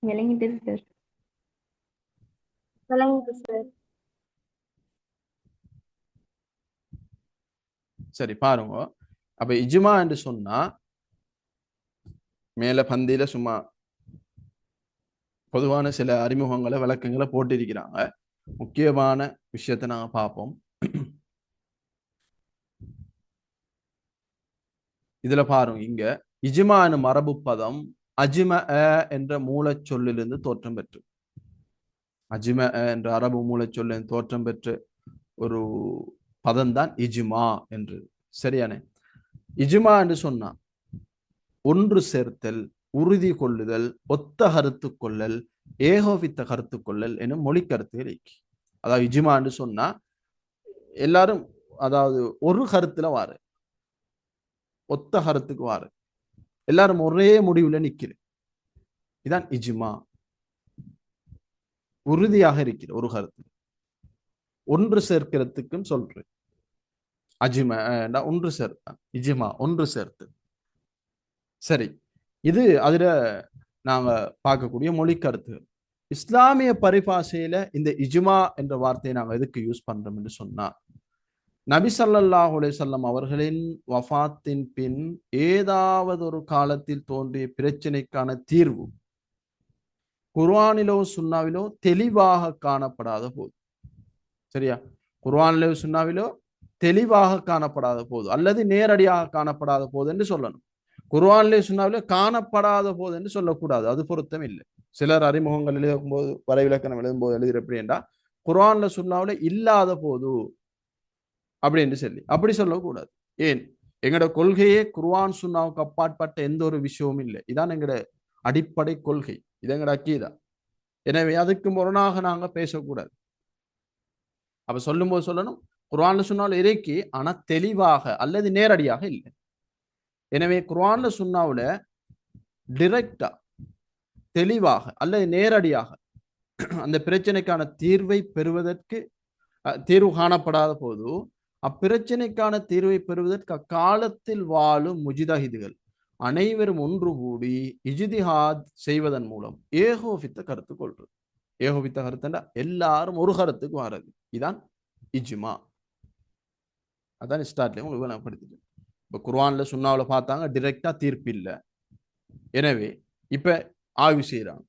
விளங்கிட்டு சார். விளங்குது சார். சரி பாருங்க. அப்ப இஜ்மா என்று சொன்னா மேல பந்தியில சும்மா பொதுவான சில அறிமுகங்களை விளக்கங்களை போட்டிருக்கிறாங்க. முக்கியமான விஷயத்தை நாங்க பார்ப்போம். இதுல பாருங்க, இங்க இஜ்மா என்ற மரபு பதம் அஜ்ம என்ற மூலச் சொல்லிலிருந்து தோற்றம் பெற்று, அஜ்ம என்ற அரபு மூலச் சொல்லிலிருந்து தோற்றம் பெற்று ஒரு பதம் தான் இஜ்மா என்று. சரியானே? இஜ்மா என்று சொன்னா ஒன்று சேர்த்தல், உறுதி கொள்ளுதல், ஒத்த கருத்து கொள்ளல், ஏகோபித்த கருத்து கொள்ளல் எனும் மொழி கருத்துகள் இருக்கு. அதாவது இஜ்மா என்று சொன்னா எல்லாரும், அதாவது ஒரு கருத்துல வாரு, ஒத்த கருத்துக்கு வாரு, எல்லாரும் ஒரே முடிவுல நிக்கிற, இதான் இஜ்மா. உறுதியாக இருக்கிற ஒரு கருத்து ஒன்று சேர்க்கிறதுக்கும் சொல்றேன். அஜ்மா ஒன்று சேர்த்தான், இஜ்மா ஒன்று சேர்த்து. சரி, இது அதுல நாங்க பார்க்கக்கூடிய மொழி கருத்து. இஸ்லாமிய பரிபாஷையில இந்த இஜ்மா என்ற வார்த்தையை நாங்க எதுக்கு யூஸ் பண்றோம் என்று சொன்னா, நபி ஸல்லல்லாஹு அலைஹி வஸல்லம் அவர்களின் வஃபாத்தின் பின் ஏதாவது ஒரு காலத்தில் தோன்றிய பிரச்சனைக்கான தீர்வு குர்ஆனிலோ சுன்னாவிலோ தெளிவாக காணப்படாத போது, சரியா, குர்ஆனிலோ சுன்னாவிலோ தெளிவாக காணப்படாத போது அல்லது நேரடியாக காணப்படாத போது என்று சொல்லணும். குர்ஆனிலே சுன்னாவிலே காணப்படாத போது என்று சொல்லக்கூடாது, அது பொருத்தம் இல்லை. சிலர் அறிமுகங்கள் எழுதும் போது, வரைவிலக்கணம் எழுதும் போது எழுதுற எப்படி என்றா குர்ஆன்ல சுன்னாவிலே இல்லாத போது அப்படி என்று சொல்லி, அப்படி சொல்லக்கூடாது. ஏன்? எங்களோட கொள்கையே குர்ஆன் சுன்னாவுக்கு அப்பாற்பட்ட எந்த ஒரு விஷயமும் இல்லை. இதான் எங்களோட அடிப்படை கொள்கை, இது எங்களோட அக்கீதா. எனவே அதுக்கு முரணாக நாங்க பேசக்கூடாது. அப்ப சொல்லும்போது சொல்லணும், குர்ஆன்ல சுன்னாவுல இறைக்கி, ஆனா தெளிவாக அல்லது நேரடியாக இல்லை. எனவே குர்ஆன்ல சுன்னாவுல டிரெக்டா தெளிவாக அல்லது நேரடியாக அந்த பிரச்சனைக்கான தீர்வை பெறுவதற்கு தீர்வு காணப்படாத போது, அப்பிரச்சனைக்கான தீர்வை பெறுவதற்கு அக்காலத்தில் வாழும் முஜிதஹிதுகள் அனைவரும் ஒன்று கூடி இஜ்திஹாத் செய்வதன் மூலம் ஏகோபித்த கருத்து கொள்றது. ஏகோபித்த கருத்துண்டா எல்லாரும் ஒரு கருத்துக்கு வாரது, இதான் இஜ்மா. அதான் ஸ்டார்ட்ல உங்களுக்கு விளங்கப்படுத்திட்டு. இப்ப குர்ஆன்ல சுன்னாவுல பார்த்தாங்க, டிரெக்டா தீர்ப்பு இல்லை. எனவே இப்ப ஆய்வு செய்யறாங்க,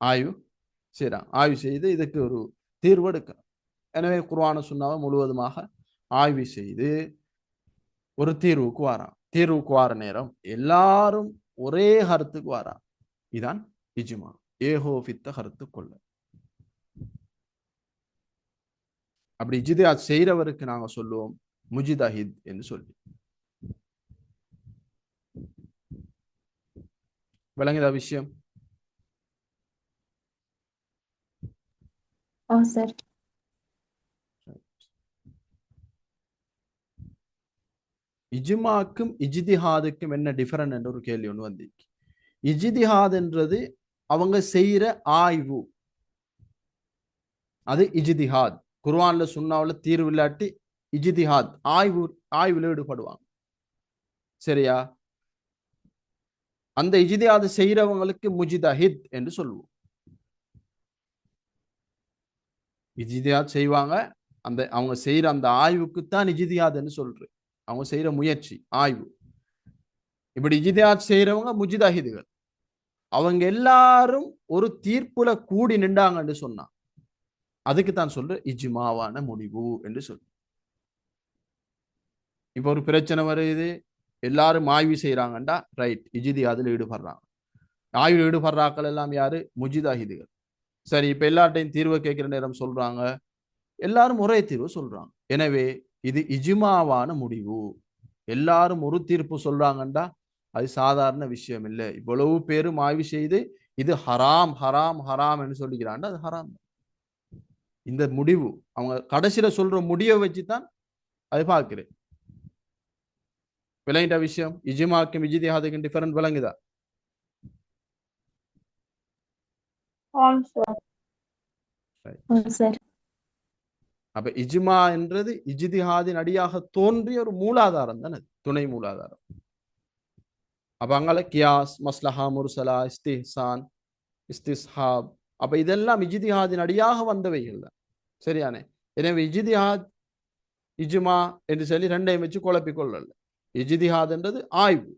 ஆய்வு செய்து இதுக்கு ஒரு தீர்வு எடுக்கணும். எனவே குர்ஆன சுன்னாவை முழுவதுமாக ஆய்வு செய்து ஒரு தீர்வுக்கு வாரான். தீர்வுக்கு வார நேரம் எல்லாரும் ஒரே கருத்துக்கு வாரான், இதான் இஜ்மா, ஏகோபித்த கருத்து கொள்ள. அப்படி இஜ்திஹாத் செய்யறவருக்கு நாங்க சொல்லுவோம் முஜ்தஹித் என்று சொல்லி. விளங்குதா விஷயம்? சார். இஜ்மாக்கும் இஜ்திஹாதுக்கும் என்ன டிஃபரண்ட் என்ற ஒரு கேள்வி ஒன்று வந்து. இஜ்திஹாத் என்றது அவங்க செய்யற ஆய்வு, அது இஜ்திஹாத். குர்ஆன்ல சுன்னாவுல தீர்வு இல்லாட்டி இஜ்திஹாத் ஆய்வுல ஈடுபடுவாங்க, சரியா? அந்த இஜ்திஹாத் செய்யறவங்களுக்கு முஜ்தஹித் என்று சொல்லுவோம். இஜ்திஹாத் செய்வாங்க, அந்த அவங்க செய்யற அந்த ஆய்வுக்கு தான் இஜ்திஹாத் என்று சொல்றேன். அவங்க செய்யற முயற்சி, ஆய்வு. இப்படி இஜ்திஹாத் செய்யறவங்க முஜ்தஹிதுகள். அவங்க எல்லாரும் ஒரு தீர்ப்புல கூடி நின்றாங்கன்னு சொன்னா அதுக்கு தான் சொல்ற இஜ்மாவான முடிவு என்று சொல்லு. இப்ப ஒரு பிரச்சனை வருது, எல்லாரும் ஆய்வு செய்யறாங்கண்டா ரைட், இஜ்திஹாதுல ஈடுபடுறாங்க. ஆய்வில் ஈடுபடுறாக்கள் எல்லாம் யாரு? முஜ்தஹிதுகள். சரி, இப்ப எல்லார்ட்டையும் தீர்வை கேட்கிற நேரம் சொல்றாங்க, எல்லாரும் ஒரே தீர்வு சொல்றாங்க. எனவே இது இஜ்மாவான முடிவு. எல்லாரும் ஒரு தீர்ப்பு சொல்றாங்கண்டா அது சாதாரண விஷயம் இல்லை. இவ்வளவு பேரும் ஆய்வு செய்து இது ஹராம் ஹராம் ஹராம் என்று சொல்லிக்கிறான்டா அது ஹராம். இந்த முடிவு அவங்க கடைசியில சொல்ற முடிவை வச்சுதான் அது பார்க்கிறேன். விளங்கிட்ட விஷயம். இஜ்மாக்கும் இஜ்திஹாதுக்கும் டிஃபரண்ட் விளங்குதா? ஆம் சார். சார் அப்ப இஜ்மா என்றது இஜ்திஹாதின் அடியாக தோன்றிய ஒரு மூலாதாரம் தானே, துணை மூலாதாரம். அப்ப அங்கால கியாஸ், மஸ்லஹா, முர்சலா, இஸ்திஹ்சான், இஸ்திஸ்ஹாப், அப்ப இதெல்லாம் இஜ்திஹாதின் அடியாக வந்தவைகள் தான். சரியானே? எனவே இஜ்திஹாத் இஜ்மா என்று சொல்லி ரெண்டையும் வச்சு குழப்பிக் கொள்ளல. இஜ்திஹாத் என்றது ஆய்வு.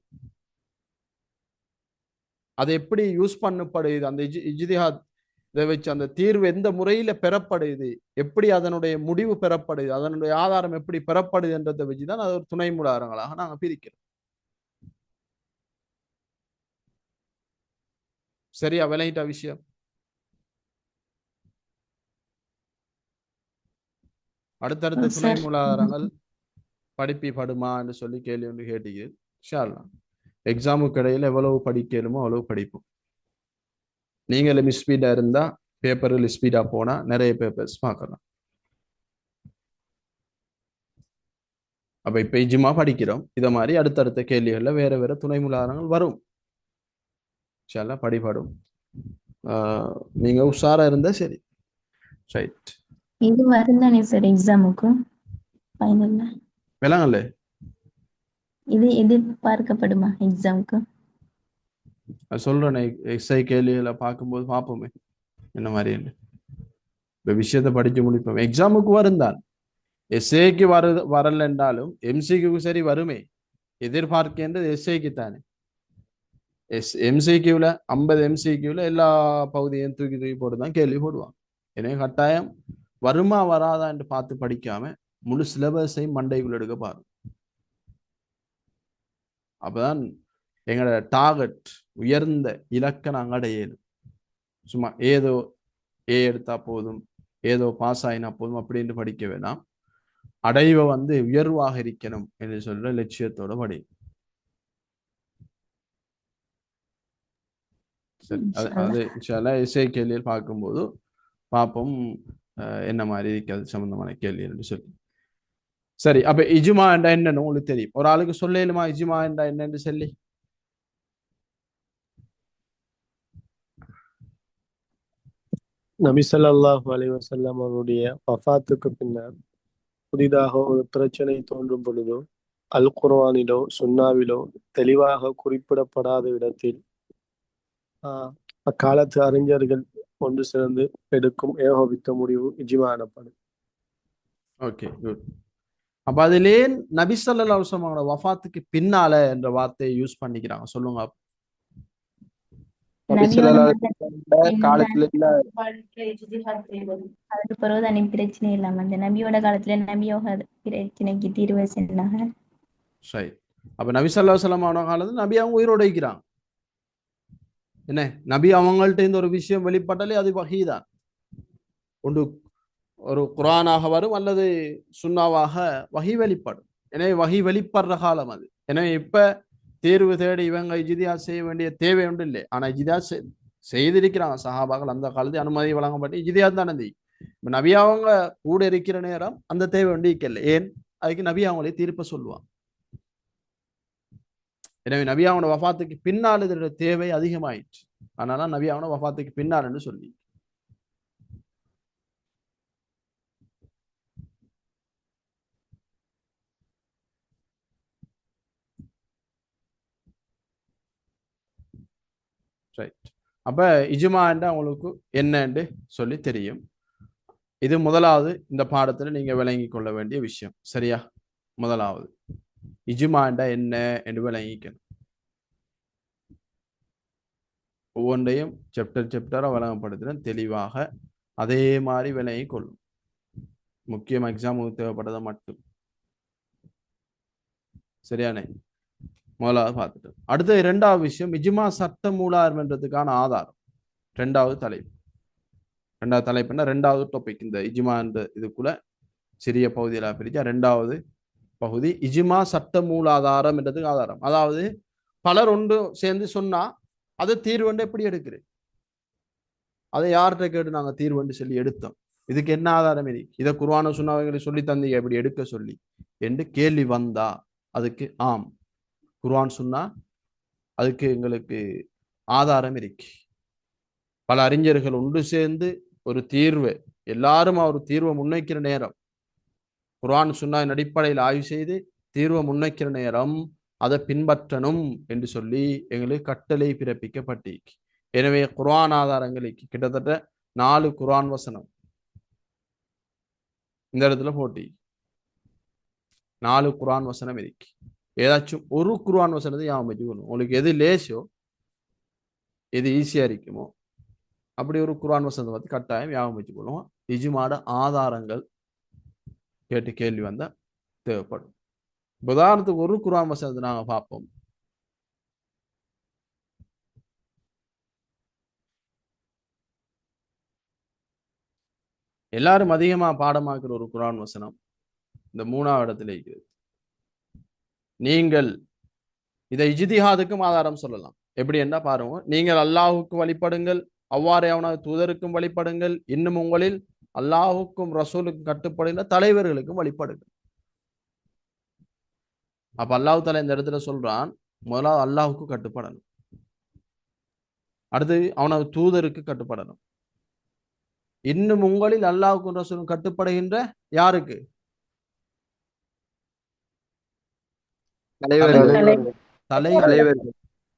அது எப்படி யூஸ் பண்ணப்படுது, அந்த இஜ்திஹாத் இதை வச்சு அந்த தீர்வு எந்த முறையில பெறப்படுது, எப்படி அதனுடைய முடிவு பெறப்படுது, அதனுடைய ஆதாரம் எப்படி பெறப்படுது என்றதை வச்சுதான் அது ஒரு துணை மூலாதாரங்களாக நாங்க பிரிக்கிறோம். சரியா விளங்கிட்ட விஷயம்? அடுத்தடுத்த துணை சார். மூலாதாரங்கள் படிப்படுமா என்று சொல்லி கேள்வி ஒன்று கேட்டீங்க. இன்ஷா அல்லாஹ் எக்ஸாமுக்கு இடையில எவ்வளவு படிக்கலுமோ அவ்வளவு படிப்போம். நீங்களும் ஸ்பீடா இருந்தா பேப்பரில் ஸ்பீடா போனா நிறைய பேப்பர்ஸ் பார்க்கலாம். அப்ப இப்ப இஜ்மா படிக்கிறோம். இத மாதிரி அடுத்தடுத்த கேள்விகள்ல வேற வேற துணை மூலாதாரங்கள் வரும். இன்ஷா அல்லாஹ் படிப்படும். நீங்க உஷாரா இருந்தா சரி. ரைட். இது வருந்தானே சார் எக்ஸாமுக்கு ஃபைனல்ல? விளங்கல? இது எதிர்பார்க்கப்படுமா எக்ஸாமுக்கு? சொல்றேன், எஸ்ஐ கேள்விகளை பார்க்கும்போது பார்ப்போமே என்ன மாதிரி. இப்ப விஷயத்தை படிச்சு முடிப்போம். எக்ஸாமுக்கு வரும் தான். எஸ்ஏக்கு வரல என்றாலும் எம்சிக்கு சரி வருமே. எதிர்பார்க்கின்றது எஸ்ஏக்கு தானே. எம்சிக்யூல 50 எம்சிக்யூல எல்லா பகுதியையும் தூக்கி தூக்கி போட்டுதான் கேள்வி போடுவாங்க. எனவே கட்டாயம் வருமா வராதா என்று பார்த்து படிக்காம முழு சிலபஸையும் மண்டைக்குள்ள எடுக்க பாருங்க. அப்பதான் எங்களோட டார்கெட் உயர்ந்த இலக்கை நாங்கள் அடையணும். சும்மா ஏதோ எடுத்தா போதும், ஏதோ பாஸ் ஆயினா போதும் அப்படின்னு படிக்க வேணாம். அடைவை உயர்வாக இருக்கணும் என்று சொல்ற லட்சியத்தோட படி. சரி, அது இன்ஷா அல்லாஹ் எஸ்ஏ கேள்வியில் பார்க்கும்போது பார்ப்போம் என்ன மாதிரி இருக்கிறது சம்பந்தமான கேள்வி என்று சொல்லி. சரி, அப்ப இஜ்மா என்றா என்னன்னு உங்களுக்கு தெரியும். ஒரு ஆளுக்கு சொல்லலுமா இஜ்மா என்றா என்னன்னு சொல்லி? நபி ஸல்லல்லாஹு அலைஹி வஸல்லம் அவருடைய வஃபாத்துக்கு பின்னர் புதிதாக ஒரு பிரச்சனை தோன்றும் பொழுதோ அல் குர்ஆனிலோ சுன்னாவிலோ தெளிவாக குறிப்பிடப்படாத இடத்தில் அக்காலத்து அறிஞர்கள் ஒன்று சேர்ந்து எடுக்கும் ஏகோபித்த முடிவு இஜ்மா எனப்படும். Okay, good. அப்ப அதிலே நபி ஸல்லல்லாஹு அலைஹி வஸல்லம் வஃபாத்துக்கு பின்னால என்ற வார்த்தையை யூஸ் பண்ணிக்கிறாங்க. சொல்லுங்க. காலத்துல அதுக்கு பிறகுதானே பிரச்சனை இல்லாம அந்த நபியோட காலத்துல நபியோக பிரச்சனைக்கு தீர்வு சொன்னாங்க. சரி, அப்ப நபி ஸல்லல்லாஹு அலைஹி வஸல்லம் காலத்துல நபி அவங்க உயிரோட இருக்கிறாங்க. என்ன நபி அவங்கள்ட்ட இந்த ஒரு விஷயம் வெளிப்பட்டாலே அது வஹீதான். ஒன்று ஒரு குர்ஆனாக வரும் அல்லது சுன்னாவாக வஹி வெளிப்படும். எனவே வஹி வெளிப்படுற காலம் அது. எனவே இப்ப தேர்வு தேடி இவங்க இஜ்திஹாத் செய்ய வேண்டிய தேவை ஒன்று இல்லை. ஆனா இஜ்திஹாத் செய்திருக்கிறாங்க சஹாபாக்கள். அந்த காலத்தில் அனுமதி வழங்கப்பட்டு இஜ்திஹாத் தானே. நபி அவங்க கூட இருக்கிற நேரம் அந்த தேவை ஒன்று இல்லை. ஏன்? அதுக்கு நபி அவங்களே தீர்ப்ப சொல்லுவாங்க. எனவே நபி அவனோட வஃபாத்துக்கு பின்னால் இதோட தேவை அதிகமாயிடுச்சு. அதனால நபி அவனோட வஃபாத்துக்கு பின்னால் என்று சொல்லி. ரைட். அப்ப இஜ்மா என்றா உங்களுக்கு என்னன்னு சொல்லி தெரியும். இது முதலாவது இந்த பாடத்துல நீங்க விளங்கி கொள்ள வேண்டிய விஷயம். சரியா? முதலாவது இஜ்மா என்றா என்ன என்று விளங்கிக்கணும். ஒவ்வொன்றையும் சாப்டரா வழங்கப்படுத்துறேன் தெளிவாக. அதே மாதிரி விளங்கி கொள்ளும். முக்கியம் எக்ஸாமுக்கு தேவைப்பட்டதை மட்டும். சரியானே? முதலாவது பார்த்துட்டு அடுத்த இரண்டாவது விஷயம் இஜ்மா சட்ட மூலாதாரம்ன்றதுக்கான ஆதாரம். ரெண்டாவது தலைப்புன்னா ரெண்டாவது டாபிக் இந்த இஜ்மா என்ற இதுக்குள்ள சிறிய பகுதியில் பிரிச்சா ரெண்டாவது பகுதி இஜ்மா சட்ட மூலாதாரம் என்றதுக்கு ஆதாரம். அதாவது பலர் ஒன்று சேர்ந்து சொன்னா அதை தீர்வுண்டு எப்படி எடுக்கிறேன், அதை யார்கிட்ட கேட்டு நாங்கள் தீர்வுண்டு சொல்லி எடுத்தோம், இதுக்கு என்ன ஆதாரம் இருக்கு, இதை குர்ஆன சுன்னாவை சொல்லி தந்தீங்க எப்படி எடுக்க சொல்லி என்று கேள்வி வந்தா அதுக்கு ஆம் குர்ஆன் சொன்னா அதுக்கு எங்களுக்கு ஆதாரம் இருக்கு. பல அறிஞர்கள் ஒன்று சேர்ந்து ஒரு தீர்வு எல்லாரும் ஒரு தீர்வை முன்வைக்கிற நேரம், குர்ஆன் சுன்னாவின் அடிப்படையில் ஆய்வு செய்து தீர்வை முன்வைக்கிற நேரம் அதை பின்பற்றணும் என்று சொல்லி எங்களுக்கு கட்டளை பிறப்பிக்கப்பட்டு. எனவே குர்ஆன் ஆதாரங்களுக்கு கிட்டத்தட்ட 4 குர்ஆன் வசனம் இந்த இடத்துல போட்டி 4 குர்ஆன் வசனம் இருக்கு. ஏதாச்சும் ஒரு குர்ஆன் வசனத்தை ஞாபகம் வச்சுக்கணும். உங்களுக்கு எது லேசோ எது ஈஸியா இருக்குமோ அப்படி ஒரு குர்ஆன் வசனத்தை பத்தி கட்டாயம் ஞாபகம் வச்சுக்கணும். இஜ்மாட ஆதாரங்கள் கேட்டு கேள்வி வந்தா தேவைப்படும். உதாரணத்துக்கு ஒரு குர்ஆன் வசனத்தை நாங்க பார்ப்போம். எல்லாரும் அதிகமா பாடமாக்குற ஒரு குர்ஆன் வசனம் இந்த 3ஆவது இடத்துல இருக்கிறது. நீங்கள் இதை இஜ்திஹாதுக்கும் ஆதாரம் சொல்லலாம். எப்படி என்ன பாருங்க, நீங்கள் அல்லாஹுக்கு வழிபடுங்கள், அவ்வாறே அவனது தூதருக்கும் வழிபடுங்கள், இன்னும் உங்களில் அல்லாஹுக்கும் ரசூலுக்கும் கட்டுப்படுகின்ற தலைவர்களுக்கும் வழிபடுங்கள். அப்ப அல்லாஹ் தஆலா இந்த இடத்துல சொல்றான், முதலாவது அல்லாஹுக்கு கட்டுப்படணும், அடுத்து அவனது தூதருக்கு கட்டுப்படணும், இன்னும் உங்களில் அல்லாஹுக்கும் ரசூலுக்கும் கட்டுப்படுகின்ற யாருக்கு,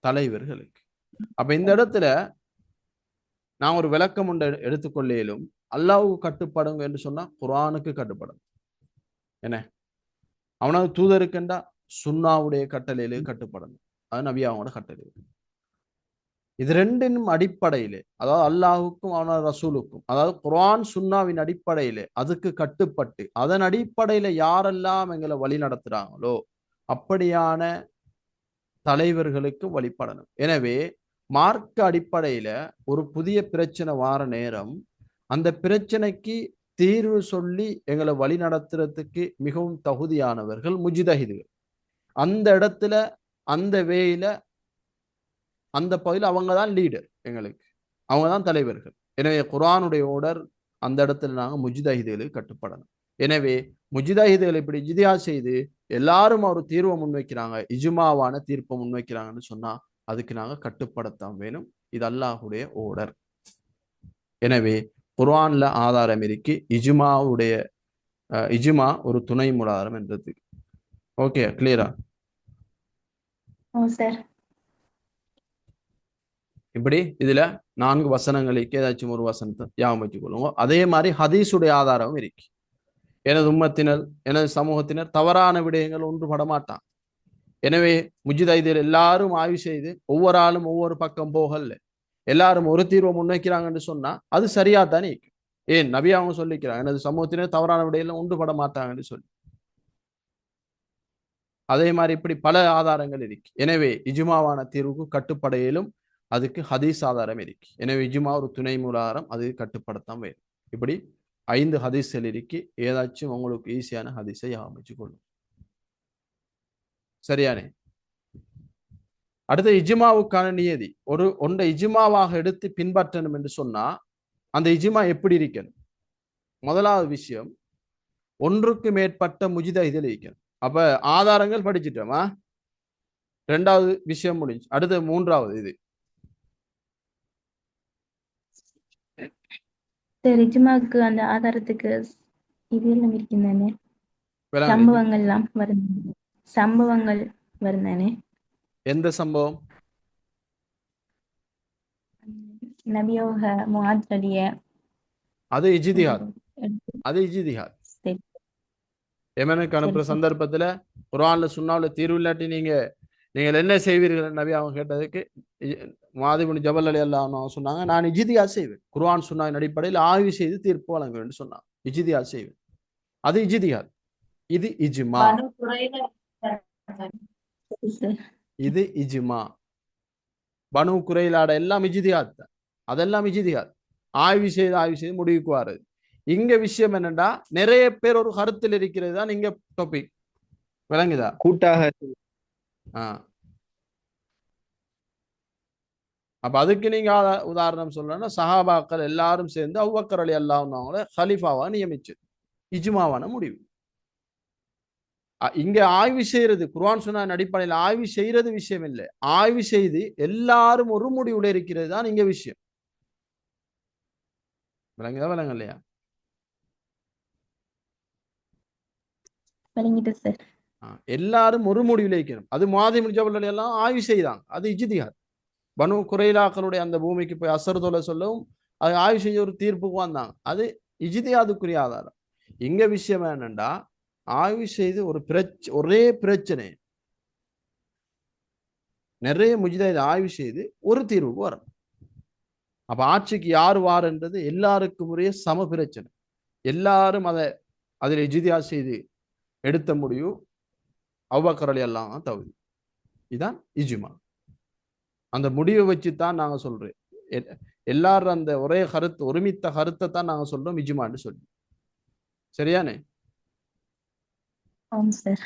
தலைவர்களுக்கு. அப்ப இந்த இடத்துல நான் ஒரு விளக்கம் ஒன்று எடுத்துக்கொள்ளையிலும் அல்லாஹ்வுக்கு கட்டுப்படுங்க என்று சொன்னா குர்ஆனுக்கு கட்டுப்படும். என்ன அவனது தூதருக்குண்டா சுன்னாவுடைய கட்டளையிலே கட்டுப்படணும், அது நபியாவோட கட்டளை. இது ரெண்டினும் அடிப்படையிலே, அதாவது அல்லாஹுக்கும் அவனது ரசூலுக்கும், அதாவது குர்ஆன் சுன்னாவின் அடிப்படையிலே அதுக்கு கட்டுப்பட்டு அதன் அடிப்படையில யாரெல்லாம் எங்களை வழி நடத்துறாங்களோ அப்படியான தலைவர்களுக்கு வழிபடணும். எனவே மார்க்க அடிப்படையில ஒரு புதிய பிரச்சனை வார நேரம் அந்த பிரச்சனைக்கு தீர்வு சொல்லி எங்களை வழி நடத்துறதுக்கு மிகவும் தகுதியானவர்கள் முஜ்தஹிதுகள். அந்த இடத்துல அந்த வேயில அந்த பகுதியில் அவங்க தான் லீடர், எங்களுக்கு அவங்க தான் தலைவர்கள். எனவே குர்ஆனுடைய ஓர்டர் அந்த இடத்துல நாங்கள் முஜ்தஹிதுகளுக்கு கட்டுப்படணும். எனவே முஜ்தஹிதுகள் இப்படி இஜ்திஹாத் செய்து எல்லாரும் ஒரு தீர்வை முன்வைக்கிறாங்க, இஜ்மாவான தீர்ப்பை முன்வைக்கிறாங்கன்னு சொன்னா அதுக்கு நாங்க கட்டுப்படத்தான் வேணும். இது அல்லாஹ்வுடைய ஓர்டர். எனவே குர்ஆன்ல ஆதாரம் இருக்கு, இஜ்மாவுடைய இஜ்மா ஒரு துணை மூலாதாரம் என்றது. ஓகே, கிளியரா? சார் இப்படி இதுல 4 வசனங்களுக்கு ஏதாச்சும் ஒரு வசனத்தை ஞாபகம் வச்சுக் கொள்ளுங்க. அதே மாதிரி ஹதீஸுடைய ஆதாரமும் இருக்கு. எனது உம்மத்தினர் எனது சமூகத்தினர் தவறான விடயங்கள் ஒன்றுபட மாட்டான். எனவே முஜ்தஹிதுகள் எல்லாரும் ஆய்வு செய்து ஒவ்வொரு ஆளும் ஒவ்வொரு பக்கம் போகல, எல்லாரும் ஒரு தீர்வை முன்வைக்கிறாங்கன்னு சொன்னா அது சரியா தானே இருக்கு. ஏன் நபி அவங்க சொல்லிக்கிறாங்க எனது சமூகத்தினர் தவறான விடயங்கள் ஒன்றுபட மாட்டாங்கன்னு சொல்லி. அதே மாதிரி இப்படி பல ஆதாரங்கள் இருக்கு. எனவே இஜ்மாவான தீர்வுக்கு கட்டுப்படையிலும் அதுக்கு ஹதீஸ் ஆதாரம் இருக்கு. எனவே இஜ்மா ஒரு துணை மூலாதாரம், அது கட்டுப்படத்தான் வேணும். இப்படி 5 ஹதீஸ்கள் இருக்கு. ஏதாச்சும் உங்களுக்கு ஈஸியான ஹதீஸை அமைச்சு கொள்ளும். சரியானே? அடுத்த இஜ்மாவுக்கான நியதி. ஒன்றை இஜ்மாவாக எடுத்து பின்பற்றணும் என்று சொன்னா அந்த இஜ்மா எப்படி இருக்கணும்? முதலாவது விஷயம், ஒன்றுக்கு மேற்பட்ட முஜ்தஹிதுகள் இருக்கணும். அப்ப ஆதாரங்கள் படிச்சுட்டோமா? 2வது விஷயம் முடிஞ்சு. அடுத்து 3வது இது இஜ்மாவுக்கு அந்த ஆதாரத்துக்கு இது எல்லாம் இருக்குந்தானே, சம்பவங்கள் வருந்தானே. எந்த சம்பவம்? நபியோக முஆத்ரலிய அது இஜ்திஹாத். அது இஜ்திஹாத். யமனுக்கு அனுப்புற சந்தர்ப்பத்துல குர்ஆன்ல சுன்னாவுல தீர்வு இல்லாட்டி நீங்கள் என்ன செய்வீர்கள் நபி அவங்க கேட்டதுக்கு முஆத் இப்னு ஜபல் ரலியல்லாஹு அன்ஹு சொன்னாங்க, நான் இஜ்திஹாத் செய்வேன், குர்ஆன் சுன்னாவின் அடிப்படையில் ஆய்வு செய்து தீர்ப்பு வழங்க வேண்டும் சொன்னாங்க. இஜ்திஹாத் செய்வேன். அது இஜ்திஹாத். இது இஜ்மா. இது இஜ்மா. பனு குறைலாட எல்லாம் இஜ்திஹாத் தான். அதெல்லாம் இஜ்திஹாத். ஆய்வு செய்து முடிவுக்கு வாரது. இங்க விஷயம் என்னன்னா நிறைய பேர் ஒரு கருத்தில் இருக்கிறது தான் இங்க டாபிக். விளங்குதா? கூட்டாக ஆ அப்ப அதுக்கு நீங்க உதாரணம் சொல்லணும்னா சஹாபாக்கள் எல்லாரும் சேர்ந்து அபூபக்கர் ரலியல்லாஹு அன்ஹு அவங்கள ஹலீஃபாவா நியமிச்சு இஜ்மாவான முடிவு. இங்க ஆய்வு செய்யறது குர்ஆன் சுன்னாஹ் அடிப்படையில் ஆய்வு செய்யறது விஷயம் இல்லை. ஆய்வு செய்து எல்லாரும் ஒரு முடிவுல இருக்கிறது தான் இங்க விஷயம். விளங்குதா விளங்கலையா? விளங்கிட்டு சார். எல்லாரும் ஒரு முடிவில் இருக்கணும். அது முஆது இப்னு ஜபல் எல்லாம் ஆய்வு செய்தாங்க. அது இஜ்திஹாத். பனு குறைலாக்களுடைய அந்த பூமிக்கு போய் அசர் தொலை சொல்லவும் அது ஆய்வு செஞ்ச ஒரு தீர்ப்புக்கு வந்தாங்க. அது இஜ்திஹாதுக்குரிய ஆதாரம். இங்க விஷயம் என்னன்னா ஆய்வு செய்து ஒரு ஒரே பிரச்சனை நிறைய முஜ்தஹித் ஆய்வு செய்து ஒரு தீர்வுக்கு வரணும். அப்ப ஆட்சிக்கு யார் வாருன்றது எல்லாருக்கும் உரிய சம பிரச்சனை. எல்லாரும் அதில் இஜ்திஹாத் செய்து எடுத்த முடிவு அபூபக்கர் ரலியல்லாஹு அன்ஹு தௌஹீத். இதான் இஜ்மா. அந்த முடிவை வச்சு தான் நாங்க சொல்றோம். எல்லாரும் அந்த ஒரே கருத்து ஒருமித்த கருத்தை தான் நாங்க சொல்றோம் இஜ்மான்னு சொல்லி. சரியானே? ஆம் சார்.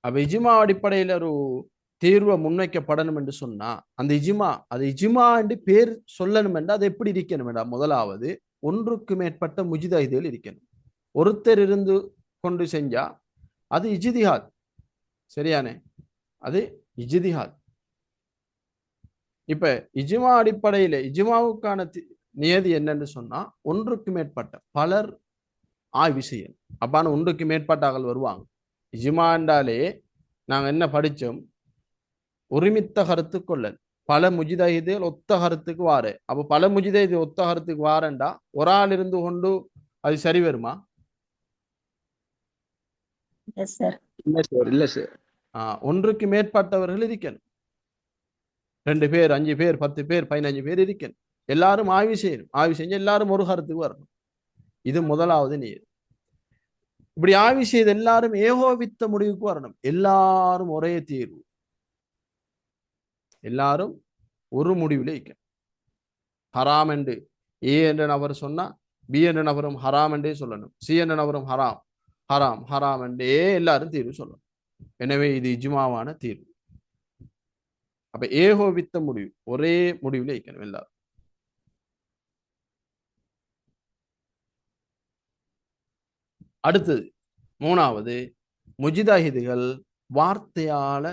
அப்ப இஜ்மா அடிப்படையில் ஒரு தீர்வை முன்வைக்கப்படணும் என்று சொன்னா அந்த இஜ்மா என்று பேர் சொல்லணும் என்று அது எப்படி இருக்கணும் என்றா முதலாவது ஒன்றுக்கு மேற்பட்ட முஜ்தஹிதுகள் இருக்கணும். ஒருத்தர் இருந்து கொண்டு செஞ்சா அது இஜ்திஹாத். சரியானே? அது இஜ்திஹாத். இப்ப இஜ்மா அடிப்படையில இஜ்மாவுக்கான நியதி என்னன்னு சொன்னா ஒன்றுக்கு மேற்பட்ட பலர் ஆய்வு செய்யணும். அப்பான ஒன்றுக்கு மேற்பட்டார்கள் வருவாங்க. இஜ்மா என்றாலே நாங்க என்ன படிச்சோம்? ஒருமித்த கருத்து கொள்ளல். பல முஜ்தஹிதுகள் ஒத்த கருத்துக்கு வாரு. அப்ப பல முஜ்தஹிது ஒத்த கருத்துக்கு வாரண்டா ஒரு ஆள் இருந்து கொண்டு அது சரி வருமா? Yes sir. இல்ல சார், இல்ல சார். ஒன்றுக்கு மேற்பட்டவர்கள் இருக்கணும். 2 பேர் 5 பேர் 10 பேர் 15 பேர் இருக்கணும். எல்லாரும் ஆய்வு செய்யணும். ஆய்வு செஞ்சு எல்லாரும் ஒரு கருத்துக்கு வரணும். இது முதலாவது நீர். இப்படி ஆய்வு செய்து எல்லாரும் ஏகோபித்த முடிவுக்கு வரணும். எல்லாரும் ஒரே தீர்வு. எல்லாரும் ஒரு முடிவில் இருக்கணும். ஹராம் என்று ஏ என்ற நபர் சொன்னா பி என்ற நபரும் ஹராம் என்றே சொல்லணும். சி என்ற நபரும் ஹராம் ஹராம் ஹராம் என்றே எல்லாரும் தீர்வு சொல்லணும். எனவே இது இஜ்மாவான தீர்வு. அப்ப ஏகோபித்த முடிவு ஒரே முடிவில் இருக்கணும் எல்லாரும். அடுத்தது மூணாவது முஜ்தஹிதுகள் வார்த்தையால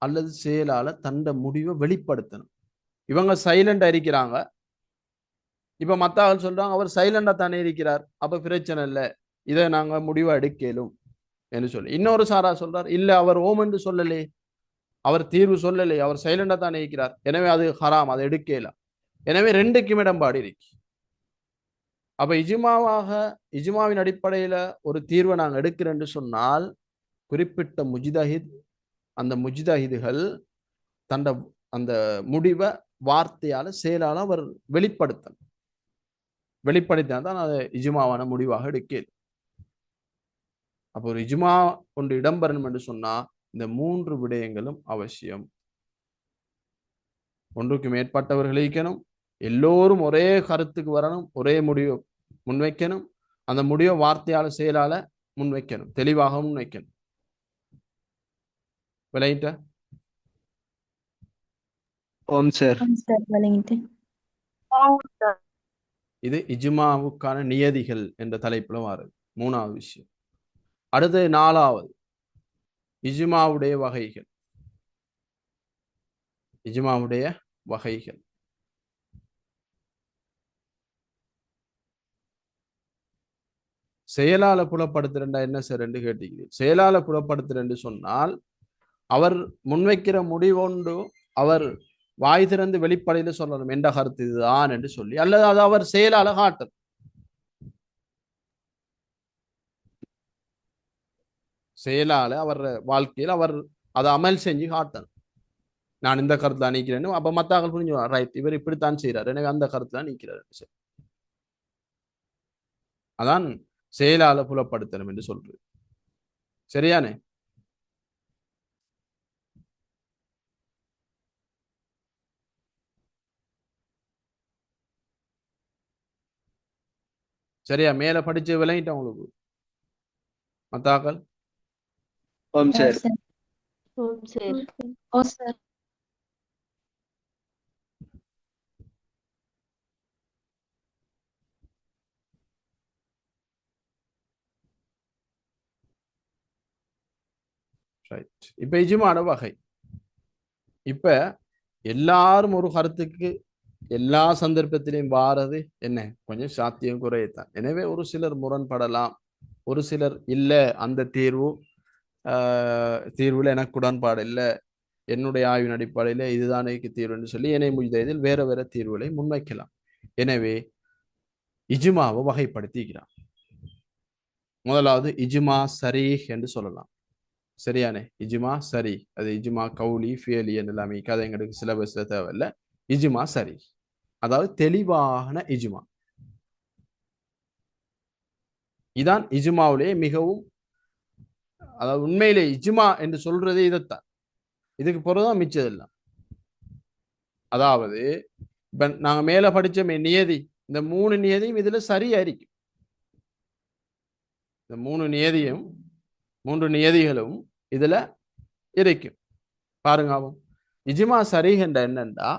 அல்லது செயலால தண்ட முடிவை வெளிப்படுத்தணும். இவங்க சைலண்டா இருக்கிறாங்க. இப்ப மத்த ஆள் சொல்றாங்க அவர் சைலண்டா தானே இருக்கிறார், அப்ப பிரச்சனை இல்லை, இதை நாங்க முடிவை எடுக்கலும் என்று சொல்லி. இன்னொரு சாரா சொல்றார் இல்ல அவர் ஓம் என்று சொல்லலே, அவர் தீர்வு சொல்லலே, அவர் சைலண்டா தானே இருக்கிறார், எனவே அது ஹராம், அதை எடுக்கலாம். எனவே ரெண்டுக்கும் இடம்பாடு இருக்கு. அப்ப இஜ்மாவின் அடிப்படையில ஒரு தீர்வை நாங்கள் எடுக்கிறேன்னு சொன்னால் குறிப்பிட்ட முஜ்தஹித் அந்த முஜ்தஹிதுகள் தண்ட அந்த முடிவை வார்த்தையால செயலால அவர் வெளிப்படுத்தினா தான் அதை இஜ்மாவான முடிவாக எடுக்கிறது. அப்போ ஒரு இஜ்மா ஒன்று இடம்பெறணும் என்று சொன்னா இந்த 3 விடயங்களும் அவசியம். ஒன்றுக்கு மேற்பட்டவர்கள் இருக்கணும், எல்லோரும் ஒரே கருத்துக்கு வரணும், ஒரே முடிவை முன்வைக்கணும், அந்த முடிவை வார்த்தையால செயலால முன்வைக்கணும், தெளிவாக முன்வைக்கணும். விளையிட்ட ஓம் சார். ஆம் சார். விளங்கிட்டு. இது இஜ்மாவுக்கான நியதிகள் என்ற தலைப்புல வருது. மூணாவது விஷயம். அடுத்து நாலாவது இஜ்மாவுடைய வகைகள். இஜ்மாவுடைய வகைகள் செயலால புலப்படுத்துறா என்ன சார் என்று கேட்டீங்க. செயலால புலப்படுத்துறேன்னு சொன்னால் அவர் முன்வைக்கிற முடிவொன்று அவர் வாய் திறந்து வெளிப்படையில சொல்லணும் என்ற கருத்து இதுதான் என்று சொல்லி, அல்லது அது அவர் செயலால காட்டும். செயலால அவர் வாழ்க்கையில் அவர் அதை அமல் செஞ்சு காட்டணும். நான் இந்த கருத்துல நீக்கிறேன்னு அப்ப மத்தாக்கள் புரிஞ்சு ரைட், இவர் இப்படித்தான் செய்யறாரு, எனவே அந்த கருத்துல நீக்கிறாரு. அதான் செயலால புலப்படுத்தணும் என்று சொல்றது. சரியானே? சரியா? மேல படிச்சு விளங்கிட்டேன் உங்களுக்கு மத்தாக்கள். ஓம் ஓ சார். சார். ஓம் சார். ஓ சார். ரைட். இப்ப இஜ்மான வகை. இப்ப எல்லாரும் ஒரு கருத்துக்கு எல்லா சந்தர்ப்பத்திலையும் வாரது என்ன, கொஞ்சம் சாத்தியம் குறையத்தான். எனவே ஒரு சிலர் முரண்படலாம், ஒரு சிலர் இல்ல அந்த தீர்வுல எனக்கு உடன்பாடு இல்லை, என்னுடைய ஆய்வின் அடிப்படையில் இதுதான் எனக்கு தீர்வுன்னு சொல்லி என்னை முஜ்தஹிதில் வேற வேற தீர்வுகளை முன்வைக்கலாம். எனவே இஜ்மாவை வகைப்படுத்திக்கிறான். முதலாவது இஜ்மா சரீஹ் என்று சொல்லலாம். சரியானே? இஜ்மா சரி, அது இஜ்மா கவுலி ஃபியலி எல்லாமே கதை எங்களுக்கு சிலபஸ்ல தேவையில்லை. இஜ்மா சரி, அதாவது தெளிவான இஜ்மா. இதான் இஜ்மாவிலே மிகவும், அதாவது உண்மையிலே இஜ்மா என்று சொல்றதே இதைத்தான். இதுக்கு பிறகுதான் மிச்சதெல்லாம். அதாவது இப்ப நாங்க மேல படிச்சோமே நியதி, இந்த 3 நியதியும் இதுல சரியா இருக்கு. இந்த 3 நியதிகளும் இதுல இருக்கும். பாருங்க, ஆகும் இஜ்மா சரிகின்ற என்னண்டா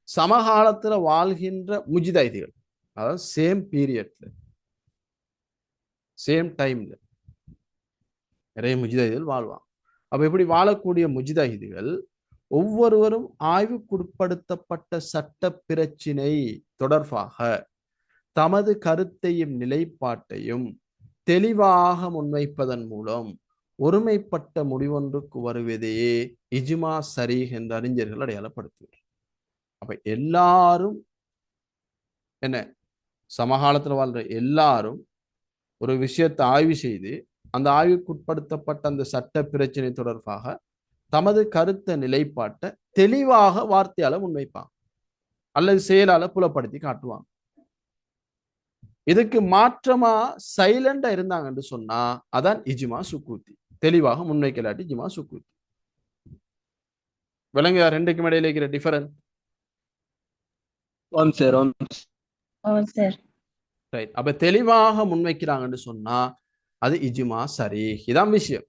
சமகாலத்துல வாழ்கின்ற முஜ்தஹிதுகள், அதாவது சேம் பீரியட்ல சேம் டைம்ல நிறைய முஜ்தஹிதுகள் வாழ்வாங்க. அப்ப இப்படி வாழக்கூடிய முஜ்தஹிதுகள் ஒவ்வொருவரும் ஆய்வுக்குட்படுத்தப்பட்ட சட்ட பிரச்சினை தொடர்பாக தமது கருத்தையும் நிலைப்பாட்டையும் தெளிவாக முன்வைப்பதன் மூலம் ஒருமைப்பட்ட முடிவொன்றுக்கு வருவதையே இஜ்மா சரீஹ் என்ற அறிஞர்கள் அடையாளப்படுத்துவார். அப்ப எல்லாரும் என்ன, சமகாலத்தில் வாழ்ற எல்லாரும் ஒரு விஷயத்தை ஆய்வு செய்து அந்த ஆய்வுக்குட்படுத்தப்பட்ட அந்த சட்ட பிரச்சனை தொடர்பாக தமது கருத்தை நிலைப்பாட்டை தெளிவாக வார்த்தையால முன்வைப்பாங்க அல்லது செயலால புலப்படுத்தி காட்டுவாங்க. இதுக்கு மாற்றமா சைலண்டா இருந்தாங்கன்னு சொன்னா அதான் இஜ்மா சுக்கூத்தி. தெளிவாக முன்வைக்கலாட்டி இஜ்மா சுக்கூத்தி. விளங்குதா ரெண்டுக்கும் இடையில இருக்கிற டிஃபரன்ஸ்? ஓம் சார். ஓம் ஓ சார். ரைட். அப்ப தெளிவாக முன்வைக்கிறாங்கன்னு சொன்னா அது இஜ்மா சரி. இதான் விஷயம்.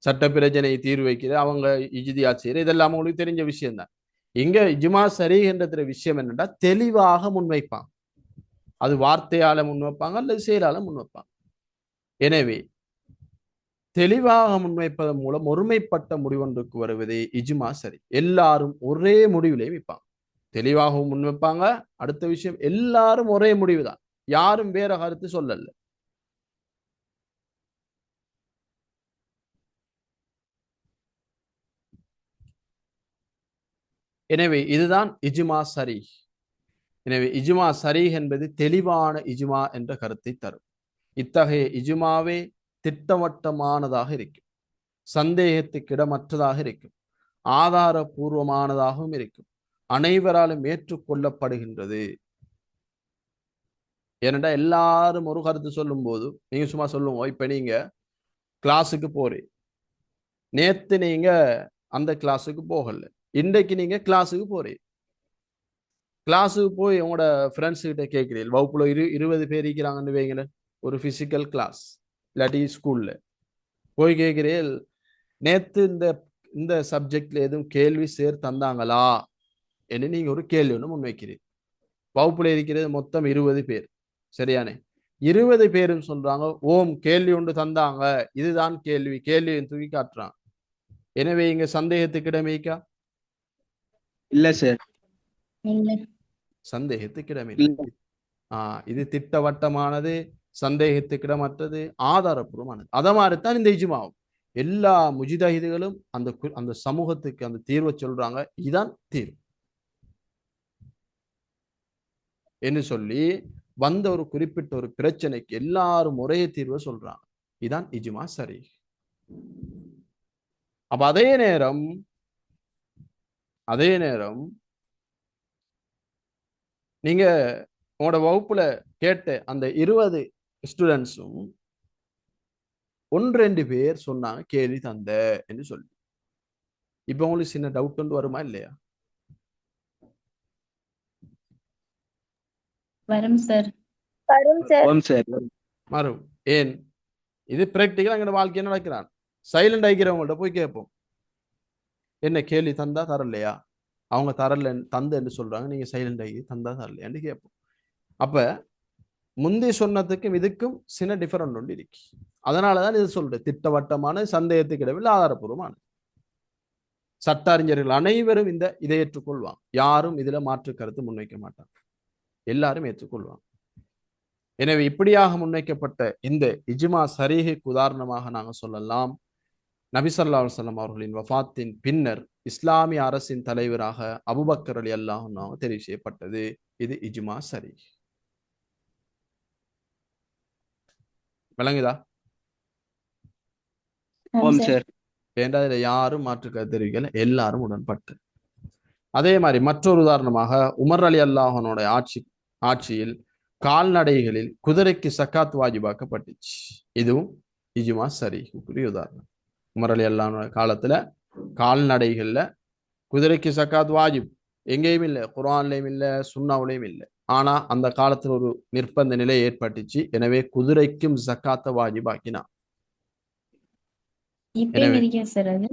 சட்ட பிரச்சனை தீர்வு வைக்கிற அவங்க இஜ்திஹாத் செய்யற இதெல்லாம் உங்களுக்கு தெரிஞ்ச விஷயம் தான். இங்க இஜ்மா சரி என்ற விஷயம் என்னன்னா தெளிவாக முன்வைப்பாங்க. அது வார்த்தையால முன்வைப்பாங்க அல்லது செயலால முன்வைப்பாங்க. எனவே தெளிவாக முன்வைப்பதன் மூலம் ஒருமைப்பட்ட முடிவொன்றுக்கு வருவதே இஜ்மா சரி. எல்லாரும் ஒரே முடிவிலே வைப்பாங்க. தெளிவாகவும் முன்வைப்பாங்க. அடுத்த விஷயம், எல்லாரும் ஒரே முடிவு தான், யாரும் வேற கருத்து சொல்லல. எனவே இதுதான் இஜ்மா சரி. எனவே இஜ்மா சரி என்பது தெளிவான இஜ்மா என்ற கருத்தை தரும். இத்தகைய இஜ்மாவே திட்டவட்டமானதாக இருக்கும், சந்தேகத்துக்கு இடமற்றதாக இருக்கும், ஆதாரபூர்வமானதாகவும் இருக்கும், அனைவராலும் ஏற்றுக்கொள்ளப்படுகின்றது. ஏனென்றா எல்லாரும் ஒரு கருத்து சொல்லும் போது நீங்க சும்மா சொல்லுங்க. இப்ப நீங்க கிளாஸுக்கு போறீங்க, நேத்து நீங்க அந்த கிளாஸுக்கு போகல, இன்றைக்கு நீங்க கிளாஸுக்கு போறீங்க. கிளாஸுக்கு போய் உங்களோட ஃப்ரெண்ட்ஸ் கிட்ட கேட்கிறீங்க, வகுப்புல 20 பேர் இருக்கிறாங்கன்னு வைங்களேன், ஒரு பிசிக்கல் கிளாஸ் இல்லாட்டி ஸ்கூல்ல போய் கேட்கிறீர்கள், நேத்து இந்த இந்த சப்ஜெக்ட்ல எதுவும் கேள்வி தந்தாங்களா என்று நீங்க ஒரு கேள்வி ஒன்று முன்வைக்கிறீங்க. வகுப்புல இருக்கிறது மொத்தம் 20 பேர். சரியானே? 20 பேரும் சொல்றாங்க ஓம் கேள்வி ஒன்று தந்தாங்க, இதுதான் கேள்வி, கேள்வியை தூக்கி காட்டுறாங்க. எனவே இங்க சந்தேகத்துக்கு இடமேக்கா? இல்ல சார். இல்ல. சந்தேகத்துக்கு இடமில்லை. இது திட்டவட்டமானது, சந்தேகத்துக்கு இடமற்றது, ஆதாரப்பூர்வமானது. அத மாதிரித்தான் இந்த இஜ்மாவும். எல்லா முஜ்தஹிதுகளும் அந்த சமூகத்துக்கு அந்த தீர்வை சொல்றாங்க, இதான் தீர்வு என்று சொல்லி வந்த ஒரு குறிப்பிட்ட ஒரு பிரச்சனைக்கு எல்லாரும் ஒரே தீர்வை சொல்றாங்க. இதான் இஜ்மா சரி. அப்ப அதே நேரம் நீங்க உங்களோட வகுப்புல கேட்ட அந்த 20 ஸ்டூடெண்ட்ஸும் 1-2 பேர் சொன்னாங்க கேள்வி தந்த என்று சொல்லி. இப்ப உங்களுக்கு சின்ன டவுட் ஒன்று வருமா இல்லையா? வரும் சார். வரும் சார். ஓம் சார். வரும். ஏன் இது பிராக்டிக்கல் எங்களோட வாழ்க்கையை நடக்கிறான். சைலண்ட் ஆகிக்கிறவங்கள்ட்ட போய் கேட்போம், என்ன கேள்வி தந்தா தரலையா, அவங்க தரல தந்தன்னு சொல்றாங்க, நீங்க சைலண்ட் ஆகி தந்தா தரலையான்னு கேட்போம். அப்ப முந்தி சொன்னதுக்கும் இதுக்கும் சின்ன டிஃபரெண்ட் ஒன்று இருக்கு. அதனாலதான் இது சொல்றது திட்டவட்டமான சந்தேகத்துக்கு இடவில் ஆதாரப்பூர்வமான. சட்ட அறிஞர்கள் அனைவரும் இதை ஏற்றுக்கொள்வாங்க. யாரும் இதுல மாற்று கருத்து முன்வைக்க மாட்டாங்க, எல்லாரும் ஏற்றுக்கொள்வாங்க. எனவே இப்படியாக முன்வைக்கப்பட்ட இந்த இஜ்மா சரீஹுக்கு உதாரணமாக நாங்க சொல்லலாம், நபி ஸல்லல்லாஹு அலைஹி வஸல்லம் அவர்களின் வஃபாத்தின் பின்னர் இஸ்லாமிய அரசின் தலைவராக அபூபக்கர் ரலியல்லாஹு அன்ஹு தெரிவு செய்யப்பட்டது. இது இஜ்மா சரீஹ். விளங்குதா? ஓம் சார். ஏண்டா இதில் யாரும் மாற்று கருத்து தெரிவிக்கல, எல்லாரும் உடன்பட்டு. அதே மாதிரி மற்றொரு உதாரணமாக உமர் ரலியல்லாஹு அன்ஹுடைய ஆட்சியில் கால்நடைகளில் குதிரைக்கு சக்காத் வாஜிபாக்கப்பட்டுச்சு. இதுவும் இஜ்மா சரீஹுக்குரிய உதாரணம். உமர் ரலியல்லாஹு அன்ஹு காலத்துல கால்நடைகள்ல குதிரைக்கு சக்காத் வாஜிப் எங்கேயும் இல்லை, குர்ஆன்லயும் இல்லை, சுன்னாவுலையும் இல்லை. ஆனா அந்த காலத்துல ஒரு நிர்பந்த நிலை ஏற்பட்டுச்சு. எனவே குதிரைக்கும் சக்காத்தை வாஜிபாக்கினா. இப்பயும் இருக்கேன் சார். அது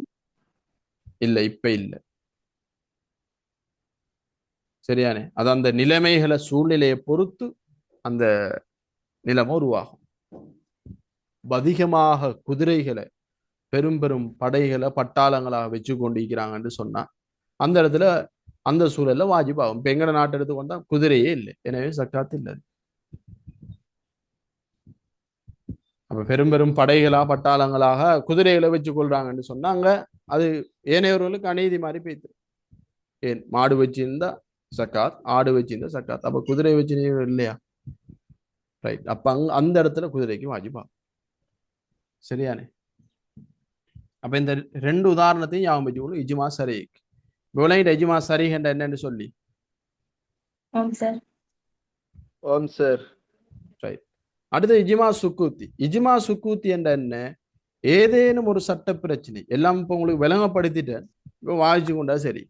இல்லை, இப்ப இல்லை. சரியானே? அது அந்த நிலைமைகளை சூழ்நிலையை பொறுத்து அந்த நிலைமை உருவாகும். அதிகமாக குதிரைகளை பெரும் பெரும் படைகளை பட்டாளங்களாக வச்சு கொண்டிருக்கிறாங்கன்னு சொன்னா அந்த இடத்துல அந்த சூழல்ல வாஜிபாகும். இப்ப எங்கட நாட்டை எடுத்துக்கொண்டா குதிரையே இல்லை, எனவே சக்காத்து இல்லை. அப்ப பெரும் பெரும் படைகளா பட்டாளங்களாக குதிரைகளை வச்சு கொள்றாங்கன்னு சொன்னாங்க, அது ஏனையவர்களுக்கு அநீதி மாதிரி போய்த்து. ஏன் மாடு வச்சிருந்தா சக்காத், ஆடு வச்சிருந்தா சக்காத், அப்ப குதிரை வச்சு இல்லையா? ரைட். அப்ப அந்த இடத்துல குதிரைக்கு வாஜிபா. சரியானே? அப்ப இந்த ரெண்டு உதாரணத்தையும் ஞாபகம் வச்சுக்கணும். இஜ்மா சரீஹ். விளையிட இஜ்மா சரீஹ் என்ற என்னன்னு சொல்லி. ஓம் சார். ஓம் சார். ரைட். அடுத்து இஜ்மா சுக்கூத்தி. இஜ்மா சுக்கூத்தி என்ற என்ன? ஏதேனும் ஒரு சட்ட பிரச்சனை, எல்லாம் இப்போ உங்களுக்கு விளங்கப்படுத்திட்டேன், இப்போ வாசிச்சு கொண்டா சரி.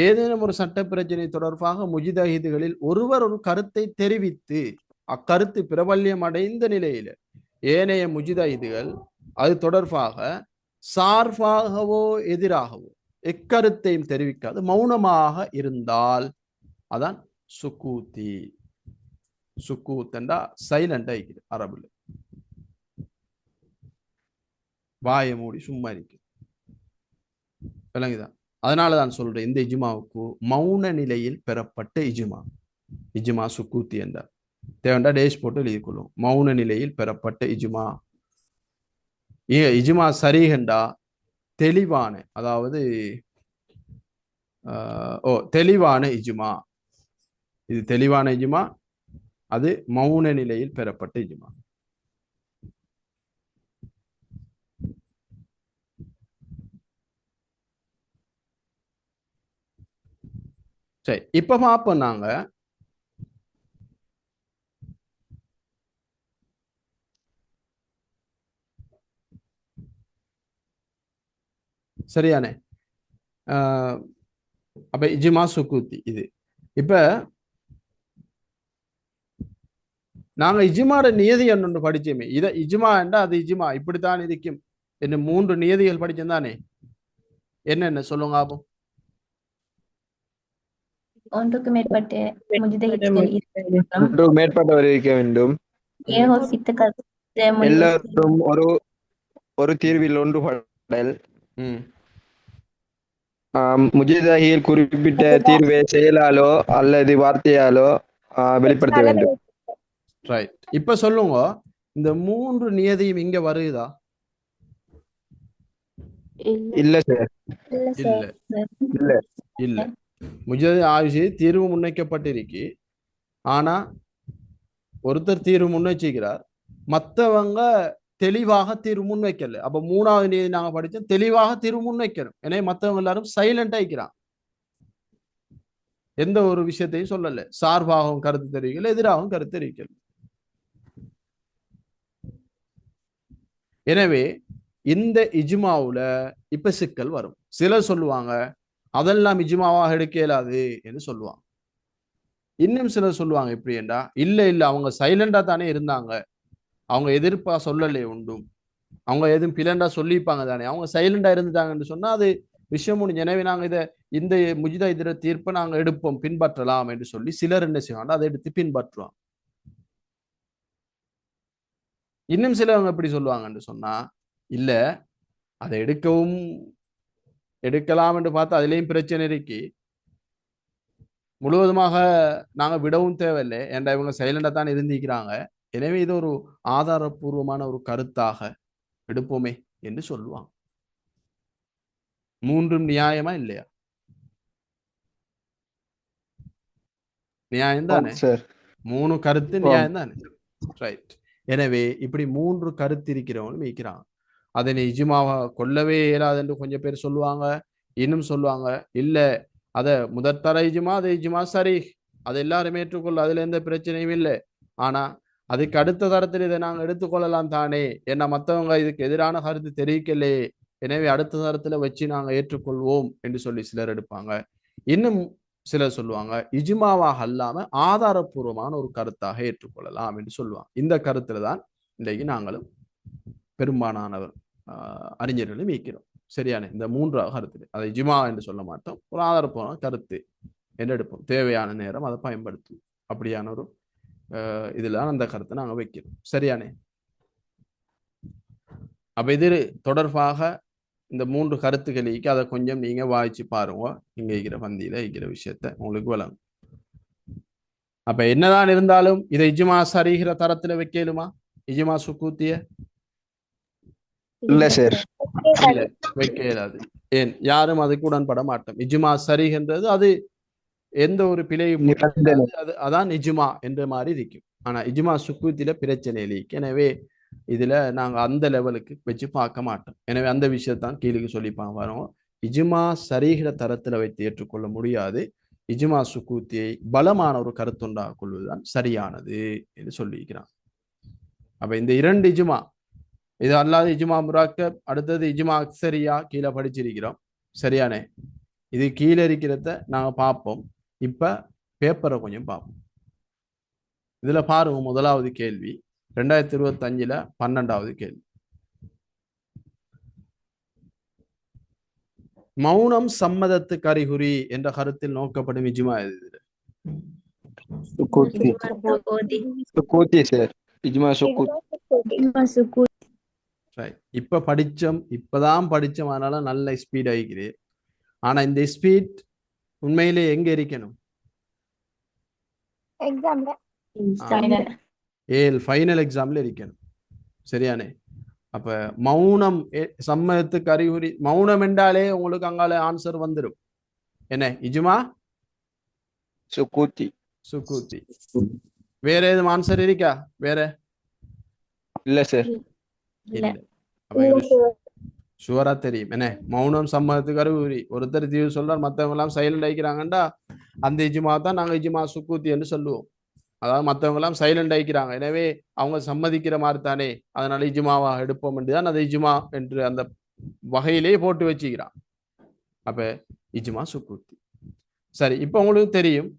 ஏதேனும் ஒரு சட்ட பிரச்சனை தொடர்பாக முஜ்தஹிதுகளில் ஒருவர் ஒரு கருத்தை தெரிவித்து அக்கருத்து பிரபல்யம் அடைந்த நிலையில ஏனைய முஜ்தஹிதுகள் அது தொடர்பாக சார்பாகவோ எதிராகவோ எக்கருத்தையும் தெரிவிக்காது மௌனமாக இருந்தால் அதான் சுக்கூத்தி. சுக்கூத்தண்டா சைலண்ட் ஆகிக்குது அரபுல. வாயை மூடி சும்மா இருக்கு. விளங்குதா? அதனாலதான் சொல்றேன், இந்த இஜ்மாவுக்கு மௌன நிலையில் பெறப்பட்ட இஜ்மா, இஜ்மா சுக்கூத்தி என்றார். தேவண்டா டேஷ் போட்டு எழுதி கொள்ளும். மௌன நிலையில் பெறப்பட்ட இஜ்மா. இஜ்மா சரீஹண்டா தெளிவான, அதாவது தெளிவான இஜ்மா. இது தெளிவான இஜ்மா, அது மௌன நிலையில் பெறப்பட்ட இஜ்மா. சரி, இப்ப பார்ப்போம் நாங்க சரியானே. அப்ப இஜ்மா சுக்கூத்தி இது. இப்ப நாங்க இஜ்மாட நியதி ஒன்று படிச்சோமே, இதை இஜ்மா என்றா அது இஜ்மா இப்படித்தான் இருக்கும் என்று 3 நியதிகள் படிச்சோம் தானே? என்னென்ன சொல்லுங்க ஆபம்? ஒன்றுக்கு மேற்பட்ட முஜ்தஹித்கள் இருக்க வேண்டும். ஒன்றுக்கு மேற்பட்டவர் இருக்க வேண்டும். ஏகோபித்த கருத்தை எல்லாரும் ஒரு தீர்வில் ஒன்றுபடல். முஜ்தஹித் குறிப்பிட்ட தீர்வை செயலாலோ அல்லது வார்த்தையாலோ வெளிப்படுத்த வேண்டும். ரைட். இப்ப சொல்லுங்க, இந்த 3 நியதியும் இங்க வருதா? இல்ல சார். இல்ல இல்ல இல்ல. முஜ்தஹித் ஆய்வு தீர்வு முன்வைக்கப்பட்டிருக்கு. ஆனா ஒருத்தர் தீர்வு முன்வச்சிக்கிறார், மற்றவங்க தெளிவாக தீர்வு முன்வைக்கல. அப்ப 3வது நியதி நாங்க படிச்சோம், தெளிவாக தீர்வு முன்வைக்கணும். எனவே மற்றவங்க எல்லாரும் சைலண்டா இருக்கிறான், எந்த ஒரு விஷயத்தையும் சொல்லல. சார்பாகவும் கருத்து தெரிவிக்கல, எதிராகவும் கருத்து தெரிவிக்கல. எனவே இந்த இஜ்மாவுல இப்ப சிக்கல் வரும். சிலர் சொல்லுவாங்க அதெல்லாம் இஜ்மாவாக எடுக்க இயலாது என்று சொல்லுவாங்க. இன்னும் சிலர் சொல்லுவாங்க இப்படி என்றா, இல்ல இல்ல அவங்க சைலண்டா தானே இருந்தாங்க, அவங்க எதிர்ப்பா சொல்லலை உண்டும், அவங்க எதுவும் பிளண்டா சொல்லிப்பாங்க தானே, அவங்க சைலண்டா இருந்துட்டாங்கன்னு சொன்னா அது விஷயம் முடிஞ்சு. எனவே நாங்க இந்த முஜ்தஹிதுர தீர்ப்பை நாங்க எடுப்போம், பின்பற்றலாம் என்று சொல்லி சிலர் என்ன செய்வாங்க, அதை எடுத்து பின்பற்றுவாங்க. இன்னும் சிலவங்க எப்படி சொல்லுவாங்கன்னு சொன்னா, இல்ல அதை எடுக்கலாம் என்று பார்த்தா அதுலேயும் பிரச்சனை இருக்கு, முழுவதுமாக நாங்க விடவும் தேவையில்லை என்ற இவங்க சைலண்டா தான் இருந்திருக்கிறாங்க, எனவே இது ஒரு ஆதாரபூர்வமான ஒரு கருத்தாக எடுப்போமே என்று சொல்லுவாங்க. மூன்றும் நியாயமா இல்லையா? நியாயம் தானே? சார். 3 கருத்து நியாயம் தானே? ரைட். எனவே இப்படி 3 கருத்து இருக்கிறவங்களும் இருக்கிறாங்க. அதனை இஜ்மாவா கொள்ளவே இயலாது என்று கொஞ்சம் பேர் சொல்லுவாங்க. இன்னும் சொல்லுவாங்க இல்ல அதை முதற்தர இஜ்மா, அது இஜ்மா சரி, அதை எல்லாரும் ஏற்றுக்கொள்ள, அதுல எந்த பிரச்சனையும் இல்லை. ஆனா அதுக்கு அடுத்த தரத்தில் இதை நாங்கள் எடுத்துக்கொள்ளலாம் தானே, ஏன்னா மற்றவங்க இதுக்கு எதிரான கருத்து தெரிவிக்கலையே, எனவே அடுத்த தரத்துல வச்சு நாங்கள் ஏற்றுக்கொள்வோம் என்று சொல்லி சிலர் எடுப்பாங்க. இன்னும் சிலர் சொல்லுவாங்க இஜ்மாவாக அல்லாம ஆதாரபூர்வமான ஒரு கருத்தாக ஏற்றுக்கொள்ளலாம் என்று சொல்லுவாங்க. இந்த கருத்துல தான் இன்றைக்கு நாங்களும் பெரும்பாலானவர் அறிஞர்களும் இருக்கிறோம். சரியான இந்த 3ஆவது கருத்து, அதை இஜ்மா என்று சொல்ல மாட்டோம், ஒரு ஆதாரபூர்வமான கருத்து என்று எடுப்போம், தேவையான நேரம் அதை பயன்படுத்தும், அப்படியான ஒரு இதுல அந்த கருத்தை நாங்க வைக்கிறோம். சரியானே? அப்ப இது தொடர்பாக இந்த 3 கருத்துக்களுக்கு அதை கொஞ்சம் நீங்க வாய்ச்சி பாருங்க, இங்க இருக்கிற பந்தியில இருக்கிற விஷயத்த உங்களுக்கு வழங்கும். அப்ப என்னதான் இருந்தாலும் இதை இஜ்மா சரிகிற தரத்துல வைக்கலுமா, இஜ்மா சுக்கூத்திய? இல்ல சார். இல்ல, வைக்க இயலாது. ஏன்? யாரும் அதுக்கு உடன்பட மாட்டோம். இஜ்மா சரிகின்றது அது எந்த ஒரு பிழையும் அதான் இஜ்மா என்ற மாதிரி இருக்கும். ஆனா இஜ்மா சுக்கூத்தில பிரச்சனை இல்லை. எனவே இதுல நாங்க அந்த லெவலுக்கு வச்சு பார்க்க மாட்டோம். எனவே அந்த விஷயத்தான் கீழுக்கு சொல்லிப்பாங்க வரோம். இஜ்மா சரிகிற தரத்துல வைத்து ஏற்றுக்கொள்ள முடியாது, இஜ்மா சுக்கூத்தியை பலமான ஒரு கருத்துண்டாக கொள்வதுதான் சரியானது என்று சொல்லியிருக்கிறான். அப்ப இந்த 2 இஜ்மா, இது அல்லாத இஜ்மா முராக்கப், அடுத்தது இஜ்மா அக்ஸரியா கீழே படிச்சிருக்கிறோம். சரியானே? இது கீழே இருக்கிறத நாங்க பார்ப்போம். இப்ப பேப்பரை கொஞ்சம் பார்ப்போம். இதுல பாருங்க, முதலாவது கேள்வி 2025 12வது கேள்வி. மௌனம் சம்மதத்துக்கு அறிகுறி என்ற கருத்தில் நோக்கப்படும் இஜ்மா எது? சுக்கூத்தி. சுக்கூத்தி சார். இஜ்மா சுக்கூத்தி. இப்ப படிச்சோம், இப்பதான் படிச்சோம், அதனால நல்ல ஸ்பீட் ஆகிக்குது. ஆனா இந்த ஸ்பீட் உண்மையிலே எங்க இருக்கணும்? ஃபைனல் எக்ஸாம்ல இருக்கணும். சரியானே? அப்ப மௌனம் சம்மதத்துக்கு அறிகுறி, மௌனம் என்றாலே உங்களுக்கு அங்கால ஆன்சர் வந்துடும். என்ன? இஜ்மா சுக்கூத்தி. சுக்கூத்தி. வேற எதுவும் ஆன்சர் இருக்கா? வேற? இல்ல சார். இல்ல. அப்ப ஷுவரா தெரியும். என்ன? மௌனம் சம்மதத்துக்கு அறிகுறி. ஒருத்தர் தீர்வு சொல்றார், மற்றவங்க எல்லாம் சைலண்ட் ஆகிக்கிறாங்கண்டா அந்த இஜ்மா தான் நாங்க இஜ்மா சுக்கூத்தி என்று சொல்லுவோம். அதாவது மற்றவங்க எல்லாம் சைலண்ட் ஆகிக்கிறாங்க, எனவே அவங்க சம்மதிக்கிற மாதிரி தானே, அதனால இஜ்மாவா எடுப்போம் என்றுதான் அதை இஜ்மா என்று அந்த வகையிலே போட்டு வச்சுக்கிறான். அப்ப இஜ்மா சுக்கூத்தி. சரி, இப்ப உங்களுக்கு தெரியும்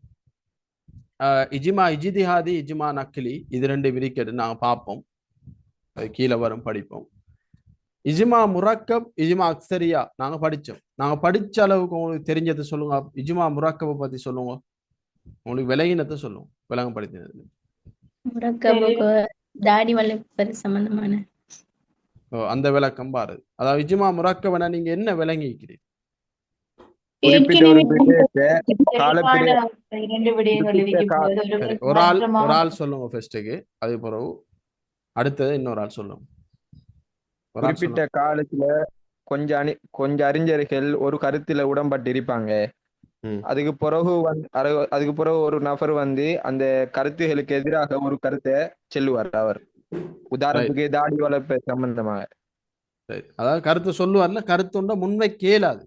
இஜ்மா இஜ்திஹாதி, இஜ்மா நக்லி, இது 2 விரிக்கிறது நாங்க பார்ப்போம், கீழே வரும் படிப்போம். இஜ்மா முரக்கப், இஜ்மா அக்ஸரியா நாங்க படிச்சோம். நாங்க படிச்ச அளவுக்கு உங்களுக்கு தெரிஞ்சதை சொல்லுங்க. இஜ்மா முரக்கப்பை பத்தி சொல்லுங்க, உங்களுக்கு விலகினத்தை சொல்லுங்க, விலகப்படுத்தினது. தாடி வளர்ப்பது சம்பந்தமான அந்த விளக்கம் பாரு. அதாவது இஜ்மா முரக்கவன நீங்க என்ன விளங்கிக்கிறீங்க? ஒரு ஆள் சொல்லுங்க ஃபர்ஸ்ட்டுக்கு, அது பிறகு அடுத்தது இன்னொரு ஆள் சொல்லுங்க. குறிப்பிட்ட காலத்துல கொஞ்சம் அறிஞர்கள் ஒரு கருத்துல உடன்பட்டு இருப்பாங்க. அதுக்கு பிறகு ஒரு நபர் வந்து அந்த கருத்துகளுக்கு எதிராக ஒரு கருத்தை சொல்லுவார். அவர் உதாரணத்துக்கு தாடி வளர்ப்பு சம்பந்தமாக அதாவது கருத்து சொல்லுவார்ல, கருத்துண்ட முன்வைக்க இயலாது,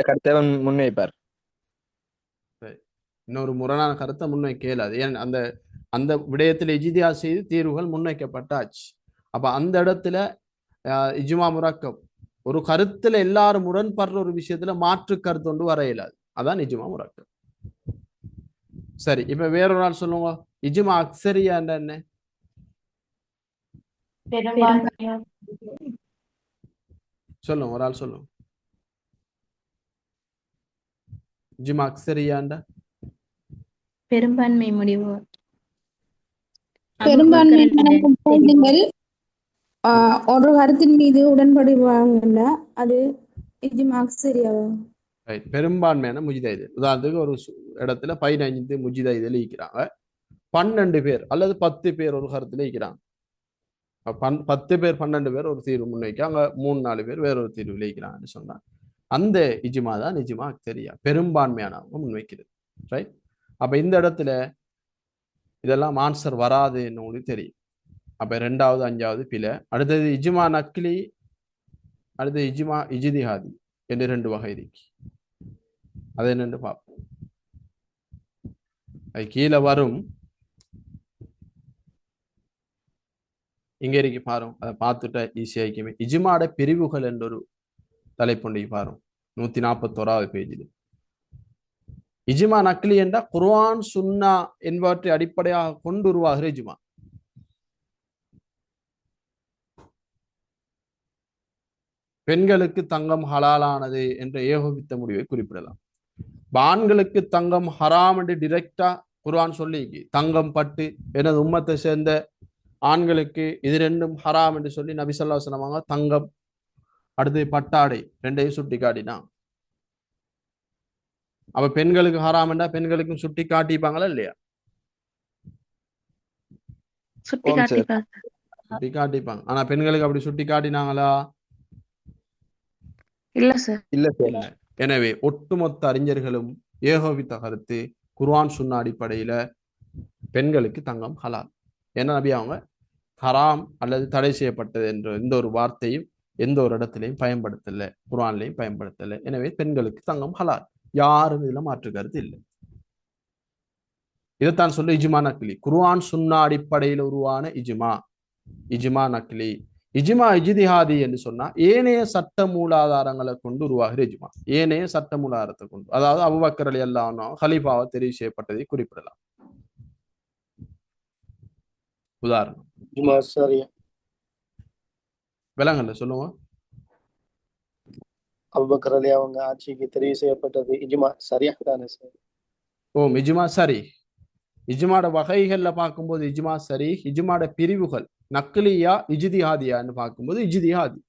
கருத்தை முன்வைப்பார். இன்னொரு முரணான கருத்தை முன்வைக்க இயலாது. ஏன்? அந்த விடயத்தில் இஜ்திஹாத் செய்து தீர்வுகள் முன்வைக்கப்பட்டாச்சு. அப்ப அந்த இடத்துல இஜ்மா முரக்கப், ஒரு கருத்துல எல்லாரும் முரண்படுற ஒரு விஷயத்துல மாற்று கருத்து ஒன்று வர இயலாது, அதான் இஜ்மா முரக்கப். சரி, இப்ப வேறொரு ஆள் சொல்லுங்க. இஜ்மா அக்ஸரியாண்டா என்ன? பெரும்பான்மையோர் சொல்லுங்க, ஒரு ஆள் சொல்லுங்க. இஜ்மா அக்ஸரியாண்டா பெரும்பான்மை முடிவு பெரும்பான்மையான அபூபக்கர் முஸ்லிம்கள் ஒரு கருத்தின் மீது உடன்படுவாங்கல்ல, அது இஜ்மா அக்ஸரியாவும். ரைட். பெரும்பான்மையான முஜிதைதல். உதாரணத்துக்கு ஒரு இடத்துல 15 முஜிதைதல் இருக்கிறாங்க. 12 பேர் அல்லது 10 பேர் ஒரு கருத்துல இருக்கிறாங்க. 10 பேர் 12 பேர் ஒரு தீர்வு முன்வைக்காங்க, 3-4 பேர் வேறொரு தீர்வு விளைக்கிறாங்கன்னு சொன்னா அந்த இஜ்மா தான் இஜ்மா அக்ஸரியா, பெரும்பான்மையானவங்க முன்வைக்கிறது. ரைட். அப்ப இந்த இடத்துல இதெல்லாம் ஆன்சர் வராதுன்னு உங்களுக்கு தெரியும். அப்ப 2வது 5வது பிழை. அடுத்தது இஜ்மா நக்லி, அடுத்தது இஜ்மா இஜ்திஹாதி என்று 2 வகை இருக்கு. அது என்னன்னு பார்ப்போம். அது கீழே வரும், இங்க இருக்கு பாருங்க. அதை பார்த்துட்டா ஈஸியாக்குமே. இஜ்மாட பிரிவுகள் என்ற ஒரு தலைப்புண்டி பாருங்க, 141வது பேஜில். இஜ்மா நக்லி என்ற குர்ஆன் சுன்னா என்பவற்றை அடிப்படையாக கொண்டு உருவாகிற இஜ்மா. பெண்களுக்கு தங்கம் ஹலாலானது என்ற ஏகோபித்த முடிவை குறிப்பிடலாம். ஆண்களுக்கு தங்கம் ஹராம் என்று டிரெக்டா குர்ஆன் சொல்லி, தங்கம் பட்டு எனது உம்மத்தை சேர்ந்த ஆண்களுக்கு இது ரெண்டும் ஹராம் என்று சொல்லி நபி ஸல்லல்லாஹு அலைஹி வஸல்லம் தங்கம் அடுத்து பட்டாடை ரெண்டையும் சுட்டி காட்டினா. அப்ப பெண்களுக்கு ஹராம் என்றா பெண்களுக்கும் சுட்டி காட்டிப்பாங்களா இல்லையா? சுட்டி ஓம் சார். காட்டிப்பாங்க. சுட்டி காட்டிப்பாங்க. ஆனா பெண்களுக்கு அப்படி சுட்டி காட்டினாங்களா? இல்ல சார். இல்ல சார். இல்லை. எனவே ஒட்டுமொத்த அறிஞர்களும் ஏகோபித்த கருத்து குர்ஆன் சுன்னா அடிப்படையில பெண்களுக்கு தங்கம் ஹலால். என்ன நபி அவங்க ஹராம் அல்லது தடை செய்யப்பட்டது என்ற எந்த ஒரு வார்த்தையும் எந்த ஒரு இடத்திலையும் பயன்படுத்தல, குர்ஆன்லையும் பயன்படுத்தல. எனவே பெண்களுக்கு தங்கம் ஹலால், யாரும் இதுல மாற்று கருத்து இல்லை. இதைத்தான் சொல்ல இஜ்மா நக்லி, குர்ஆன் சுன்னா அடிப்படையில் உருவான இஜ்மா, இஜ்மா நக்லி. இஜ்மா இஜ்திஹாதி என்று சொன்னா ஏனைய சட்ட மூலாதாரங்களை கொண்டு உருவாகிற இஜ்மா, ஏனைய சட்ட மூலாதாரத்தை கொண்டு. அதாவது அபூபக்கர் ரலியல்லாஹு அன்ஹு ஹலீஃபாவை தெரிவு செய்யப்பட்டதை குறிப்பிடலாம். உதாரணம் இஜ்மா சரியா. விலங்கல்ல சொல்லுங்க. அபூபக்கர் அலி அவங்க ஆட்சிக்கு தெரிவு செய்யப்பட்டது இஜ்மா சரியா தானே சார்? ஓ, இஜ்மா சரி. இஜ்மாட வகைகள்ல பார்க்கும்போது இஜ்மா சரி. இஜ்மாட பிரிவுகள் நக்லியா இஜ்திஹாதியான்னு பார்க்கும்போது இஜ்திஹாதி.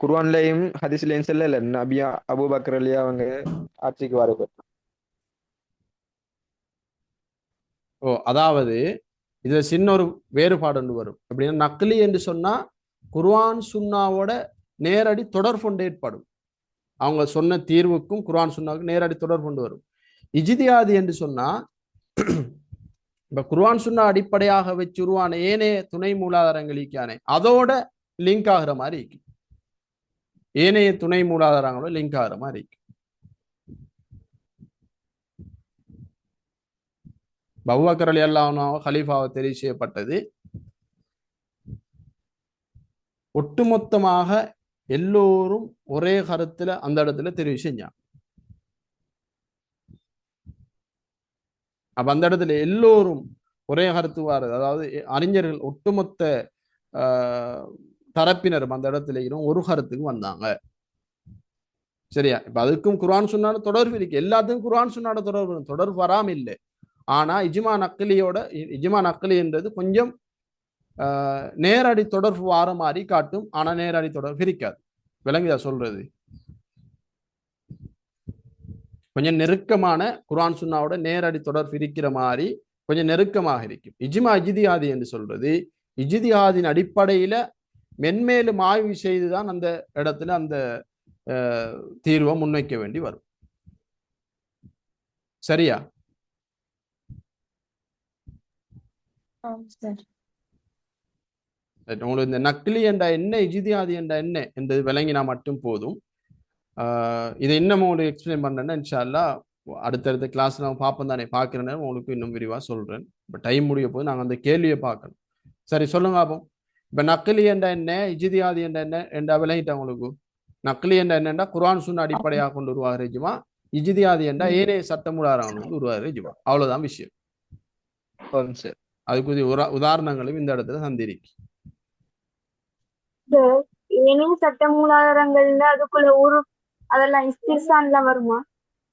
குர்ஆன்லயும் ஹதீஸ்லயும் சொல்லல நபியா அபூபக்கர் அலி அவங்க ஆட்சிக்கு வரப்போ. ஓ, அதாவது இதுல சின்ன ஒரு வேறுபாடு ஒன்று வரும். அப்படின்னா நக்லி என்று சொன்னா குர்ஆன் சுன்னாவோட நேரடி தொடர்பு ஏற்படும். அவங்க சொன்ன தீர்வுக்கும் குர்ஆன் சுன்னாவுக்கும் நேரடி தொடர்பு கொண்டு வரும். இஜ்திஹாதி என்று சொன்னா இப்ப குர்ஆன் சுன்னா அடிப்படையாக வச்சு உருவான ஏனைய துணை மூலாதாரங்களுக்கானே அதோட லிங்க் ஆகுற மாதிரி இருக்கு. ஏனைய துணை மூலாதாரங்களோட லிங்க் ஆகுற மாதிரி இருக்கு. அபூபக்கர் ரலியல்லாஹு அன்ஹு கலீஃபாவை தெரிவு செய்யப்பட்டது ஒட்டுமொத்தமாக எல்லோரும் ஒரே கருத்துல அந்த இடத்துல தெரிவு செஞ்சாங்க. அப்ப அந்த இடத்துல எல்லோரும் ஒரே கருத்து வாருது. அதாவது அறிஞர்கள் ஒட்டுமொத்த தரப்பினரும் அந்த இடத்துல ஒரு கருத்துக்கு வந்தாங்க. சரியா? இப்ப அதுக்கும் குர்ஆன் சுன்னால தொடர்பு இருக்கு. எல்லாத்துக்கும் குர்ஆன் சுன்னால தொடர்பு வராம இல்லை. ஆனா இஜ்மா நக்லி என்றது கொஞ்சம் நேரடி தொடர்பு வார மாதிரி காட்டும். ஆனா நேரடி தொடர்பு இருக்காது. விளங்குதா சொல்றது? கொஞ்சம் நெருக்கமான குர்ஆன் சுன்னாவோட நேரடி தொடர்பு இருக்கிற மாதிரி கொஞ்சம் நெருக்கமாக இருக்கும். இஜ்மா இஜ்திஹாதி என்று சொல்றது இஜ்திஹாதின் அடிப்படையில மென்மேலும் ஆய்வு செய்துதான் அந்த இடத்துல அந்த தீர்வை முன்வைக்க வேண்டி வரும். சரியா? உங்களுக்கு இந்த நக்லி என்ற என்ன இஜ்திஹாதி என்ற என்ன என்பது விளங்கினா மட்டும் போதும். இதை இன்னும் உங்களுக்கு எக்ஸ்பிளைன் பண்ணேன்னா இன்ஷா அல்லாஹ் அடுத்தடுத்த கிளாஸ் நான் பார்ப்போம் தானே, பார்க்குறேன்னு உங்களுக்கு இன்னும் விரிவாக சொல்றேன். இப்போ டைம் முடிய போது நாங்கள் அந்த கேள்வியை பார்க்கணும். சரி சொல்லுங்க அப்போ. இப்போ நக்லி என்ற என்ன, இஜ்திஹாதி என்ற என்ன என்றா விளங்கிட்டேன் உங்களுக்கு. நக்லி என்ற என்னென்னா குர்ஆன் சுன்னா அடிப்படையாக கொண்டு உருவாகிற இஜ்மா. இஜ்திஹாதி என்றா ஏனைய சட்டமூலாதாரங்கள் வந்து உருவாகிற இஜ்மா. அவ்வளவுதான் விஷயம். ஓம் சார். அதுக்குரிய உதாரணங்களும் இந்த இடத்துல சந்திருக்கு. ஏனைய சட்ட மூலாதாரங்கள்ல அதுக்குள்ள ஒரு அதெல்லாம் இஸ்திசான்ல வருமா?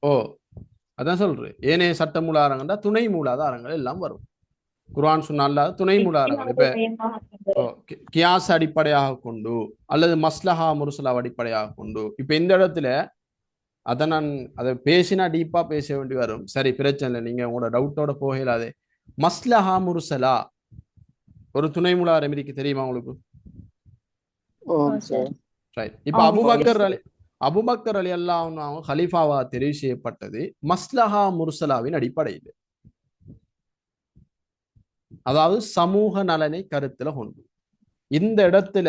ஓ, அதான் சொல்றேன். ஏனைய சட்ட மூலாதாரங்கள்டா துணை மூலாதாரங்கள் எல்லாம் வரும். குர்ஆன் சுன்னா அல்லாத துணை மூலாதாரங்கள். இப்ப கியாஸ் அடிப்படையாக கொண்டு அல்லது மஸ்லஹா முர்சலா அடிப்படையாக கொண்டு இப்ப இந்த இடத்துல அதை பேசினா டீப்பா பேச வேண்டி வரும். சரி, பிரச்சனை இல்லை, நீங்க உங்களோட டவுட்டோட போகலாதே. மஸ்லஹா முர்சலா ஒரு துணை மூலாதாரம் இருக்கு, தெரியுமா உங்களுக்கு? ரைட். இப்ப அபூபக்கர் அலி அல்லாஹ் அவங்க ஹலீஃபாவா தெரிவு செய்யப்பட்டது மஸ்லஹா முர்சலாவின் அடிப்படையில், அதாவது சமூக நலனை கருத்துல கொண்டு. இந்த இடத்துல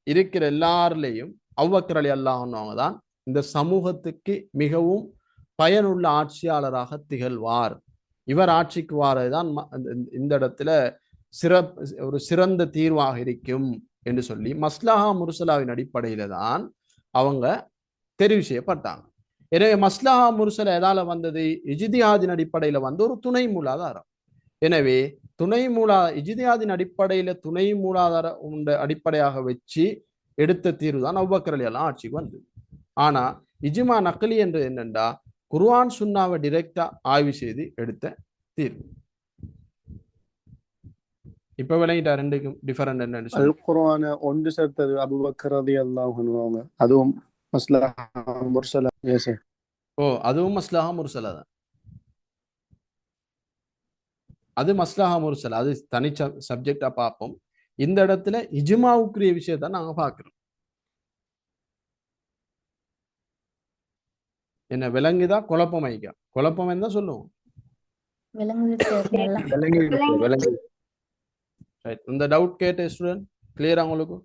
இருக்கிற எல்லாரிலையும் அபூபக்கர் அலி அல்லாஹ் அவங்க தான் இந்த சமூகத்துக்கு மிகவும் பயனுள்ள ஆட்சியாளராக திகழ்வார். இவர் ஆட்சிக்கு வாரதுதான் இந்த இடத்துல ஒரு சிறந்த தீர்வாக இருக்கும் என்று சொல்லி மஸ்லஹா முர்சலாவின் அடிப்படையில தான் அவங்க தெரிவு செய்யப்பட்டாங்க. எனவே மஸ்லஹா முர்சலா எதால வந்தது? இஜ்திஹாதின் அடிப்படையில வந்து ஒரு துணை மூலாதாரம். எனவே இஜ்திஹாதின் அடிப்படையில துணை மூலாதாரம் அடிப்படையாக வச்சு எடுத்த தீர்வு தான் அபூபக்கர் அலி அல்லாஹ் ஆட்சிக்கு வந்தது. ஆனா இஜ்மா நக்லி என்று என்னண்டா குர்ஆன் சுன்னாவை டைரக்டா ஆய்வு செய்து எடுத்த தீர்வு. இப்ப விளங்கிட்டா ரெண்டுக்கும் டிஃபரெண்ட் என்னன்னு சொல்லி? அல் குர்ஆனை ஒன்று சேர்த்தது அபூபக்கர் ரலியல்லாஹு அன்ஹு அவங்க. அதுவும் மஸ்லஹா முர்சலா. ஓ, அதுவும் மஸ்லஹா முர்சலா தான். அது மஸ்லஹா முர்சலா, அது தனி சப்ஜெக்டா பார்ப்போம். இந்த இடத்துல இஜ்மாவுக்குரிய விஷயத்த நாங்க பார்க்கிறோம். என்ன விளங்குதா? குழப்பம் ஐக்கா? குழப்பம் என்ன சொல்லுவோம்? இந்த டவுட் கேட்ட ஸ்டூடெண்ட் கிளியரா உங்களுக்கு?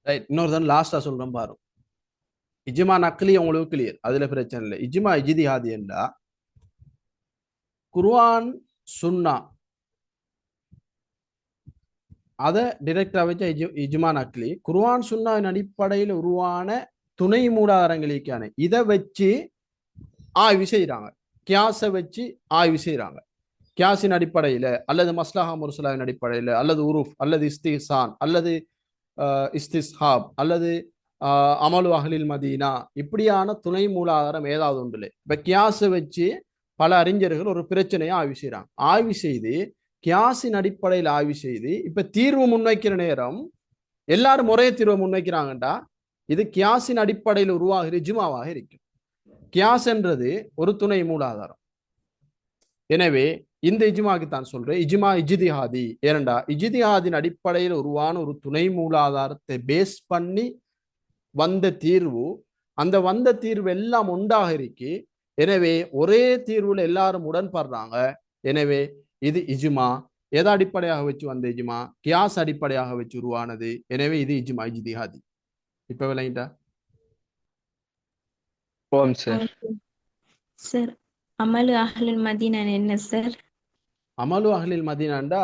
ரைட். இன்னொரு தான் லாஸ்டா சொல்றேன் பாரு. இஜ்மா நக்லி உங்களுக்கு கிளியர், அதுல பிரச்சனை இல்லை. இஜ்மா இஜ்திஹாதி என்றா குர்ஆன் சுன்னா அதை டிரெக்டா வச்ச இஜ்மா நக்லி. குர்ஆன் சுன்னாவின் அடிப்படையில் உருவான துணை மூலாதாரங்களுக்கான இதை வச்சு ஆய்வு செய்யறாங்க, கியாஸை வச்சு ஆய்வு செய்யறாங்க. கியாஸின் அடிப்படையில அல்லது மஸ்லஹா முர்சலாவின் அடிப்படையில அல்லது உருஃப் அல்லது இஸ்திஹ்சான் அல்லது இஸ்திஸ்ஹாப் அல்லது அமலு அஹ்லில் மதீனா, இப்படியான துணை மூலாதாரம் ஏதாவது ஒன்றுல இப்ப கியாஸை வச்சு பல அறிஞர்கள் ஒரு பிரச்சனையை ஆய்வு செய்யறாங்க. ஆய்வு செய்து கியாஸின் அடிப்படையில் ஆய்வு செய்து இப்ப தீர்வு முன்வைக்கிற நேரம் எல்லாரும் ஒரே தீர்வை முன்வைக்கிறாங்கண்டா இது கியாஸின் அடிப்படையில் உருவாகிற இஜ்மாவாக இருக்கும். கியாஸ் என்றது ஒரு துணை மூலாதாரம். எனவே இந்த இஜ்மாக்கு தான் சொல்றேன் இஜ்மா இஜ்திஹாதி. ஏனண்டா இஜ்திஹாதின் அடிப்படையில் உருவான ஒரு துணை மூலாதாரத்தை பேஸ் பண்ணி வந்த தீர்வு, அந்த வந்த தீர்வு எல்லாம் உண்டாக இருக்கு. எனவே ஒரே தீர்வுல எல்லாரும் உடன்படுறாங்க. எனவே இது இஜ்மா. எதை அடிப்படையாக வச்சு வந்த இஜ்மா? கியாஸ் அடிப்படையாக வச்சு உருவானது. எனவே இது இஜ்மா இஜ்திஹாதி. இப்ப விளங்கிட்டா? ஓம் சார். சார், அமலு அஹ்லுல் மதீனா என்ன சார்? அமலு அஹ்லில் மதீனாண்டா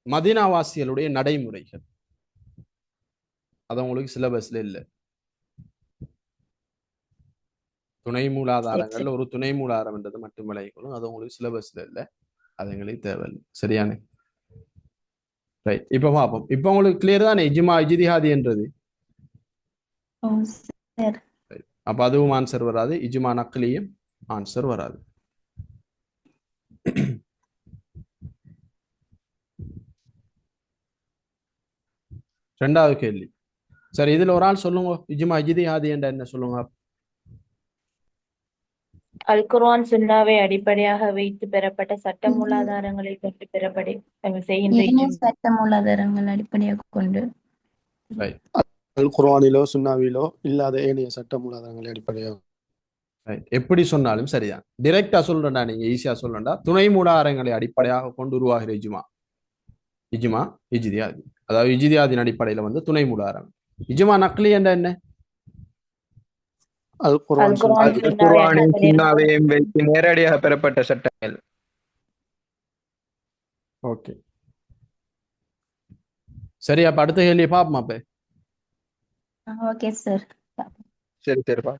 மதீனாவாசிகளுடைய நடைமுறைகள். அது உங்களுக்கு சிலபஸ்ல இல்லை. துணை மூலாதாரங்கள்ல ஒரு துணை மூலாதாரம் என்றது மட்டும் விளையணும். அது உங்களுக்கு சிலபஸ்ல இல்லை, அது எங்களுக்கு தேவையில்லை. சரியானே? ரைட். இப்ப பார்ப்போம். இப்ப உங்களுக்கு கிளியர் தானே இஜ்மா இஜ்திஹாதி என்றது? அப்ப அதுவும் ஆன்சர் வராது, இஜ்மா நக்லியும் ஆன்சர் வராது. ரெண்டாவது கேள்வி. சரி, இதுல ஒரு ஆள் சொல்லுங்க, இஜ்மா இஜ்திஹாதி என்ற என்ன சொல்லுங்க? அல் குர்ஆன் சுன்னாவை அடிப்படையாக வைத்து பெறப்பட்ட சட்ட மூலாதாரங்களை கொண்டு பெறப்படுகின்ற சட்ட மூலாதாரங்கள் அடிப்படையாக கொண்டு அல் குர்ஆனிலோ சுன்னாவிலோ இல்லாத ஏனைய சட்ட மூலாதாரங்களை அடிப்படையாக. எப்படி சொன்னாலும் சரிதான். டிரெக்டா சொல்றேன்டா, நீங்க ஈஸியா சொல்றேன்டா. துணை மூலாதாரங்களை அடிப்படையாக கொண்டு உருவாகிற இஜ்மா இஜ்திஹாதி. அதாவது இஜ்திஹாதின் அடிப்படையில வந்து துணை மூலாதாரம். இஜ்மா நக்லி என்ற என்ன? அல் குர்ஆனின் சுன்னாவையும் வைத்து நேரடியாக பெறப்பட்ட சட்டங்கள். ஓகே, சரி. அப்ப அடுத்த கேள்வியை பார்ப்போம். அப்ப ஓகே சார். சரி சரிப்பா.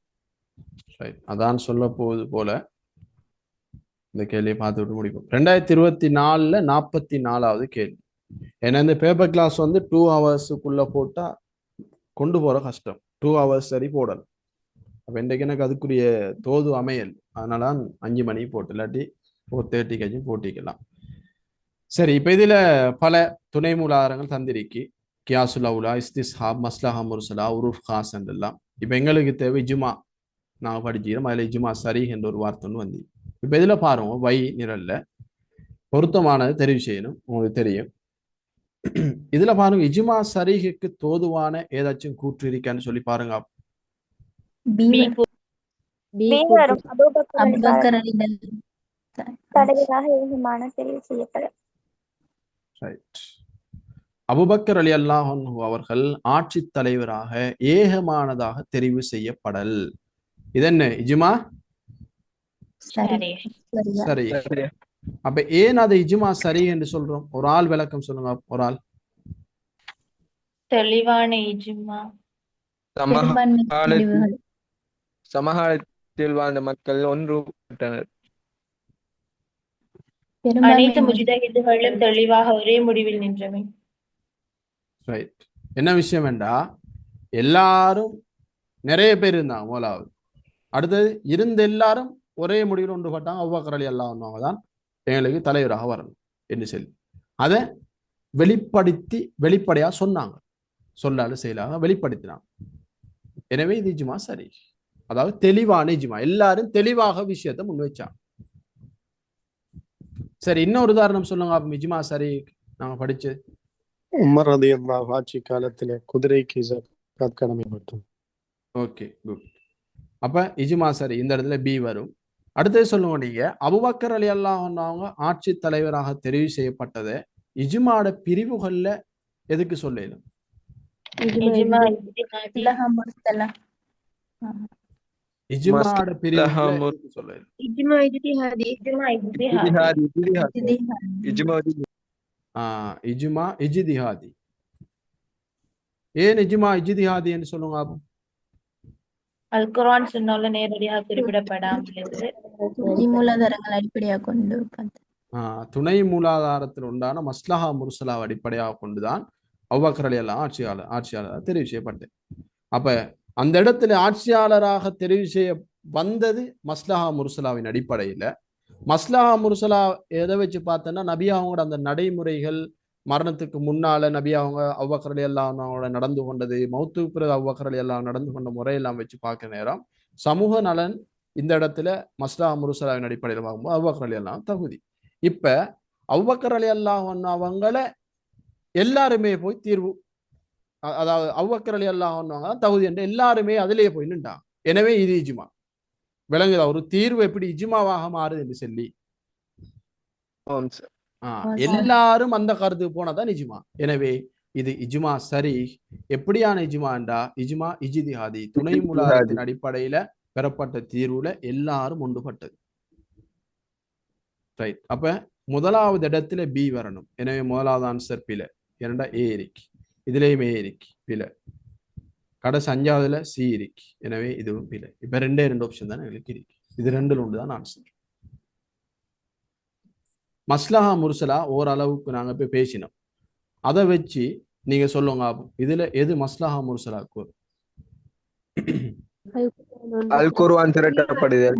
ரைட், அதான் சொல்ல போவது போல இந்த கேள்வியை பார்த்துட்டு முடிப்போம். 2024ல் 44வது கேள்வி. ஏன்னா இந்த பேப்பர் கிளாஸ் வந்து 2 ஹவர்ஸுக்குள்ள போட்டா கொண்டு போற கஷ்டம். 2 ஹவர்ஸ் சரி போடலாம். அப்ப இன்றைக்கு எனக்கு அதுக்குரிய தோது அமையல், அதனால 5 மணி போட்டு, இல்லாட்டி 4:30 போட்டிக்கலாம். சரி, இப்ப இதுல பல துணை மூலாதாரங்கள் தந்திருக்கு. கியாசுல் அவுலா, இஸ்திஸ்ஹாப், மஸ்லஹா முர்சலா, உருஃப் காஸ் என்றெல்லாம். இப்ப எங்களுக்கு தேவை இஜ்மா. நாங்கள் படிச்சுக்கிறோம், அதில் இஜ்மா சரி என்ற ஒரு வார்த்தை ஒன்று வந்து. இப்ப இதுல பாருங்க, வை நிரல்ல பொருத்தமானது தெரிவு செய்யணும், உங்களுக்கு தெரியும். இதுல பாருங்க, இஜ்மா சரிகுக்கு தோதுவான ஏதாச்சும் கூற்று இருக்கான்னு சொல்லி பாருங்க. பி பி வரும். பி வரும். அபூபக்கர் அலிகள் தலைவராக ஏகமான தெரிவு செய்யப்பட. ரைட். அபூபக்கர் ரலியல்லாஹு அன்ஹு அவர்கள் ஆட்சி தலைவராக ஏகமானதாக தெரிவு செய்யப்படல். இதென்ன இஜ்மா சரி. சரி. சரி. சரி. அப்ப ஏன் அது இஜ்மா சரி என்று சொல்றோம்? ஒரு ஆள் விளக்கம் சொல்லுங்க. ஒரு ஆள். தெளிவான இஜ்மா. பெரும்பான்மை சமகாலத்தில் முடிவுகள். சமகாலத்தில் வாழ்ந்த மக்கள் ஒன்றுபட்டனர். பெரும்பான்மை அனைத்து முடிவுகள். முஜ்தஹிதுகளும் தெளிவாக ஒரே முடிவில் நின்றமை. ரைட். என்ன விஷயம் என்றா, எல்லாரும் நிறைய பேர் இருந்தாங்க முதலாவது. அடுத்தது இருந்த எல்லாரும் ஒரே முடிவில் ஒன்றுபட்டாங்க. அபூபக்கர் ரலியல்லாஹு அன்ஹு தான் எங்களுக்கு தலைவராக வரணும் என்று சொல்லி அதை வெளிப்படையா சொன்னாங்க. சொல்லாலும் செயலாக வெளிப்படுத்தினாங்க. எனவே இது இஜ்மா சரி, அதாவது தெளிவான இஜ்மா. எல்லாரும் தெளிவாக விஷயத்தை முன் வச்சாங்க. சரி, இன்னொரு உதாரணம் சொல்லுங்க. அப்ப இஜ்மா சரி நாங்க படிச்சது. உமர் ரலியல்லாஹு ஆட்சி காலத்திலே குதிரைக்கு ஜகாத் கடமைப்பட்டது. Okay, good. அப்ப இஜ்மா சரி, இந்த இடத்துல பி வரும். அடுத்தது சொல்லுங்க, நீங்க அபூபக்கர் ரலியல்லாஹு அன்ஹு அவங்க ஆட்சி தலைவராக தெரிவு செய்யப்பட்டதை இஜ்மாட பிரிவுகள்ல எதுக்கு சொல்லணும்? இஜ்மா இஜ்திஹாதி. மஸ்லஹா முர்சலா. இஜ்மாட பிரிவுகள்ல மஸ்லஹா எதுக்கு சொல்லணும்? இஜ்மா இஜ்திஹாதி. இஜ்மா இஜ்திஹாதி. இஜ்திஹாதி, இஜ்திஹாதி. இஜ்திஹாத். இஜ்மா இஜ்மா இஜ்திஹாதி. ஏன் இஜ்மா இஜ்திஹாதி என்று சொல்லுங்க. அல் குர்ஆன் சுன்னால நேரடியாக குறிப்பிடப்படாமலது. துணை மூலாதாரங்கள் அடிப்படையாக கொண்டு துணை மூலாதாரத்தில் உண்டான மஸ்லஹா முர்சலாவை அடிப்படையாக கொண்டுதான் அபூபக்கர் ரலியல்லாஹு ஆட்சியாளராக தெரிவு செய்யப்பட்டது. அப்ப அந்த இடத்துல ஆட்சியாளராக தெரிவு செய்ய வந்தது மஸ்லஹா முர்சலாவின் அடிப்படையில. மஸ்லஹா முர்சலா எதை வச்சு பார்த்தோன்னா, நபி அவங்களோட அந்த நடைமுறைகள், மரணத்துக்கு முன்னால நபி அவங்க அபூபக்கர் ரலியல்லாஹு அன்ஹு நடந்து கொண்டது, மௌத்துக்கு பிறகு அபூபக்கர் ரலியல்லாஹு நடந்து கொண்ட முறையெல்லாம் வச்சு பார்க்க நேரம் சமூக நலன் இந்த இடத்துல மஸ்லஹா முர்சலாவின் அடிப்படையில் பார்க்கும்போது அபூபக்கர் ரலியல்லாஹு தகுதி. இப்ப அபூபக்கர் ரலியல்லாஹு அன்ஹு அவங்கள எல்லாருமே போய் தீர்வு, அதாவது அபூபக்கர் ரலியல்லாஹு அன்ஹு தகுதி என்று எல்லாருமே அதிலேயே போய் நின்றாங்க. எனவே இது இஜ்மா. விளங்குதா? ஒரு தீர்வு எப்படி இஜ்மாவாக மாறுது என்று சொல்லி எல்லாரும் அந்த கருத்துக்கு போனதான் இஜ்மா. எனவே இது இஜ்மா சரி. எப்படியான இஜ்மா என்றா, இஜ்மா இஜ்திஹாதி, துணை மூலாதாரத்தின் அடிப்படையில பெறப்பட்ட தீர்வுல எல்லாரும் ஒன்றுபட்டது. ரைட். அப்ப முதலாவது இடத்துல பி வரணும். எனவே முதலாவது ஆன்சர் பிழை. இரண்டா ஏ இருக்கு, இதுலயும் ஏ இருக்கு, பிழை. கடைசி 5வதுல சி இருக்கு, எனவே இதுவும் பிழை. இப்ப ரெண்டே ஆப்ஷன் தானே எங்களுக்கு இருக்கு. இது ரெண்டுல ஒன்று தான் ஆன்சர். மஸ்லஹா முர்சலா ஓரளவுக்கு நாங்க போய் பேசினோம். அதை வச்சு நீங்க சொல்லுங்க, இதுல எது மஸ்லஹா முர்சலாக்கு வரும்? அல் குர்ஆன் திரட்டப்படுதல்.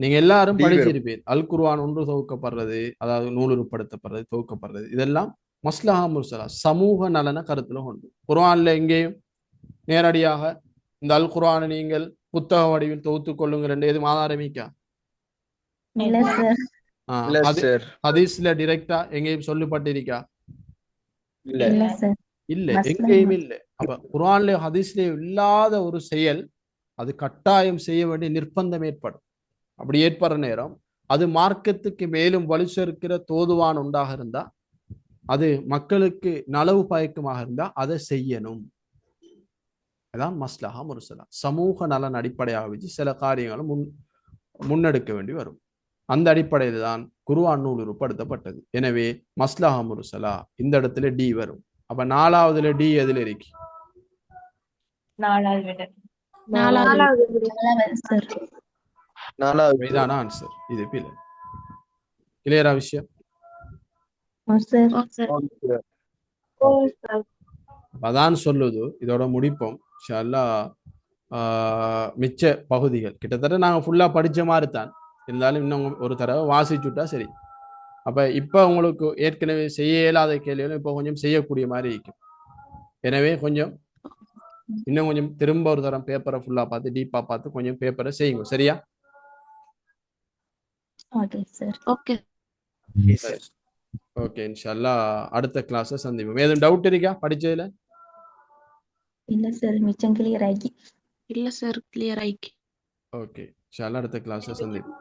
நீங்க எல்லாரும் படிச்சிருப்பீர். அல் குர்ஆன் ஒன்று தொகுக்கப்படுறது, அதாவது நூலுறுப்படுத்தப்படுறது, தொகுக்கப்படுறது, இதெல்லாம் மஸ்லஹா முர்சலா சமூக நலன கருத்துல கொண்டு. குர்ஆன்ல எங்கேயும் நேரடியாக இந்த அல் குர்ஆனை நீங்கள் புத்தக வடிவில் தொகுத்துக் கொள்ளுங்கள் என்று எதுவும் ஆதாரமிக்கா? ஹதீஸ்ல டைரக்டா எங்கேயும் சொல்லப்பட்டிருக்கா? இல்ல, எங்கேயும் இல்ல. அப்ப குர்ஆன்ல ஹதீஸ்ல இல்லாத ஒரு செயல் அது கட்டாயம் செய்ய வேண்டிய நிர்பந்தம் ஏற்படும். அப்படி ஏற்படுற நேரம் அது மார்க்கத்துக்கு மேலும் வலு சேர்க்கிற தோதுவான் உண்டாக இருந்தா, அது மக்களுக்கு நலவு பயக்கமாக இருந்தா அதை செய்யணும். அதான் மஸ்லஹா முர்சலா. சமூக நலன் அடிப்படையாக வச்சு சில காரியங்களும் முன்னெடுக்க வேண்டி வரும். அந்த அடிப்படையில் தான் குர்ஆன் நூல் உருப்படுத்தப்பட்டது. எனவே மஸ்லஹா முர்சலா இந்த இடத்துல டி வரும். அப்ப 4வதுல டி எதுல இருக்கு? 4வது விட. நாலாவது சார். 4வது இதான ஆன்சர். இது பிள்ளை. கிளியரா விஷயம்? சார். அதான் சொல்லுது. இதோட முடிப்போம் இன்ஷா அல்லாஹ். மிச்ச பகுதிகள் கிட்டத்தட்ட நாங்கள் ஃபுல்லாக படித்த மாதிரி தான் இருந்தாலும் இன்னும் ஒரு தடவை வாசிச்சுட்டா சரி. அப்போ இப்போ உங்களுக்கு ஏற்கனவே செய்ய இயலாத கேள்விகளும் இப்போ கொஞ்சம் செய்யக்கூடிய மாதிரி இருக்கும். எனவே கொஞ்சம் இன்னும் கொஞ்சம் திரும்ப ஒரு தரம் பேப்பரை ஃபுல்லாக பார்த்து டீப்பாக பார்த்து கொஞ்சம் பேப்பரை செய்யுங்க. சரியா? Okay sir. ஓகே இன்ஷா அல்லாஹ் அடுத்த கிளாஸை சந்திப்போம். ஏதும் டவுட் இருக்கா படிச்சதுல? இல்ல சார், மிச்சம் கிளியர் ஆகி. ஓகே இன்ஷா அல்லாஹ் அடுத்த கிளாஸை சந்திப்போம்.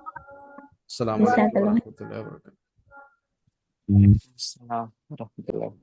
அஸ்ஸலாமு அலைக்கும் வரஹ்மத்துல்லாஹி வபரகாத்துஹு. வரஹ்மத்துல்லாஹி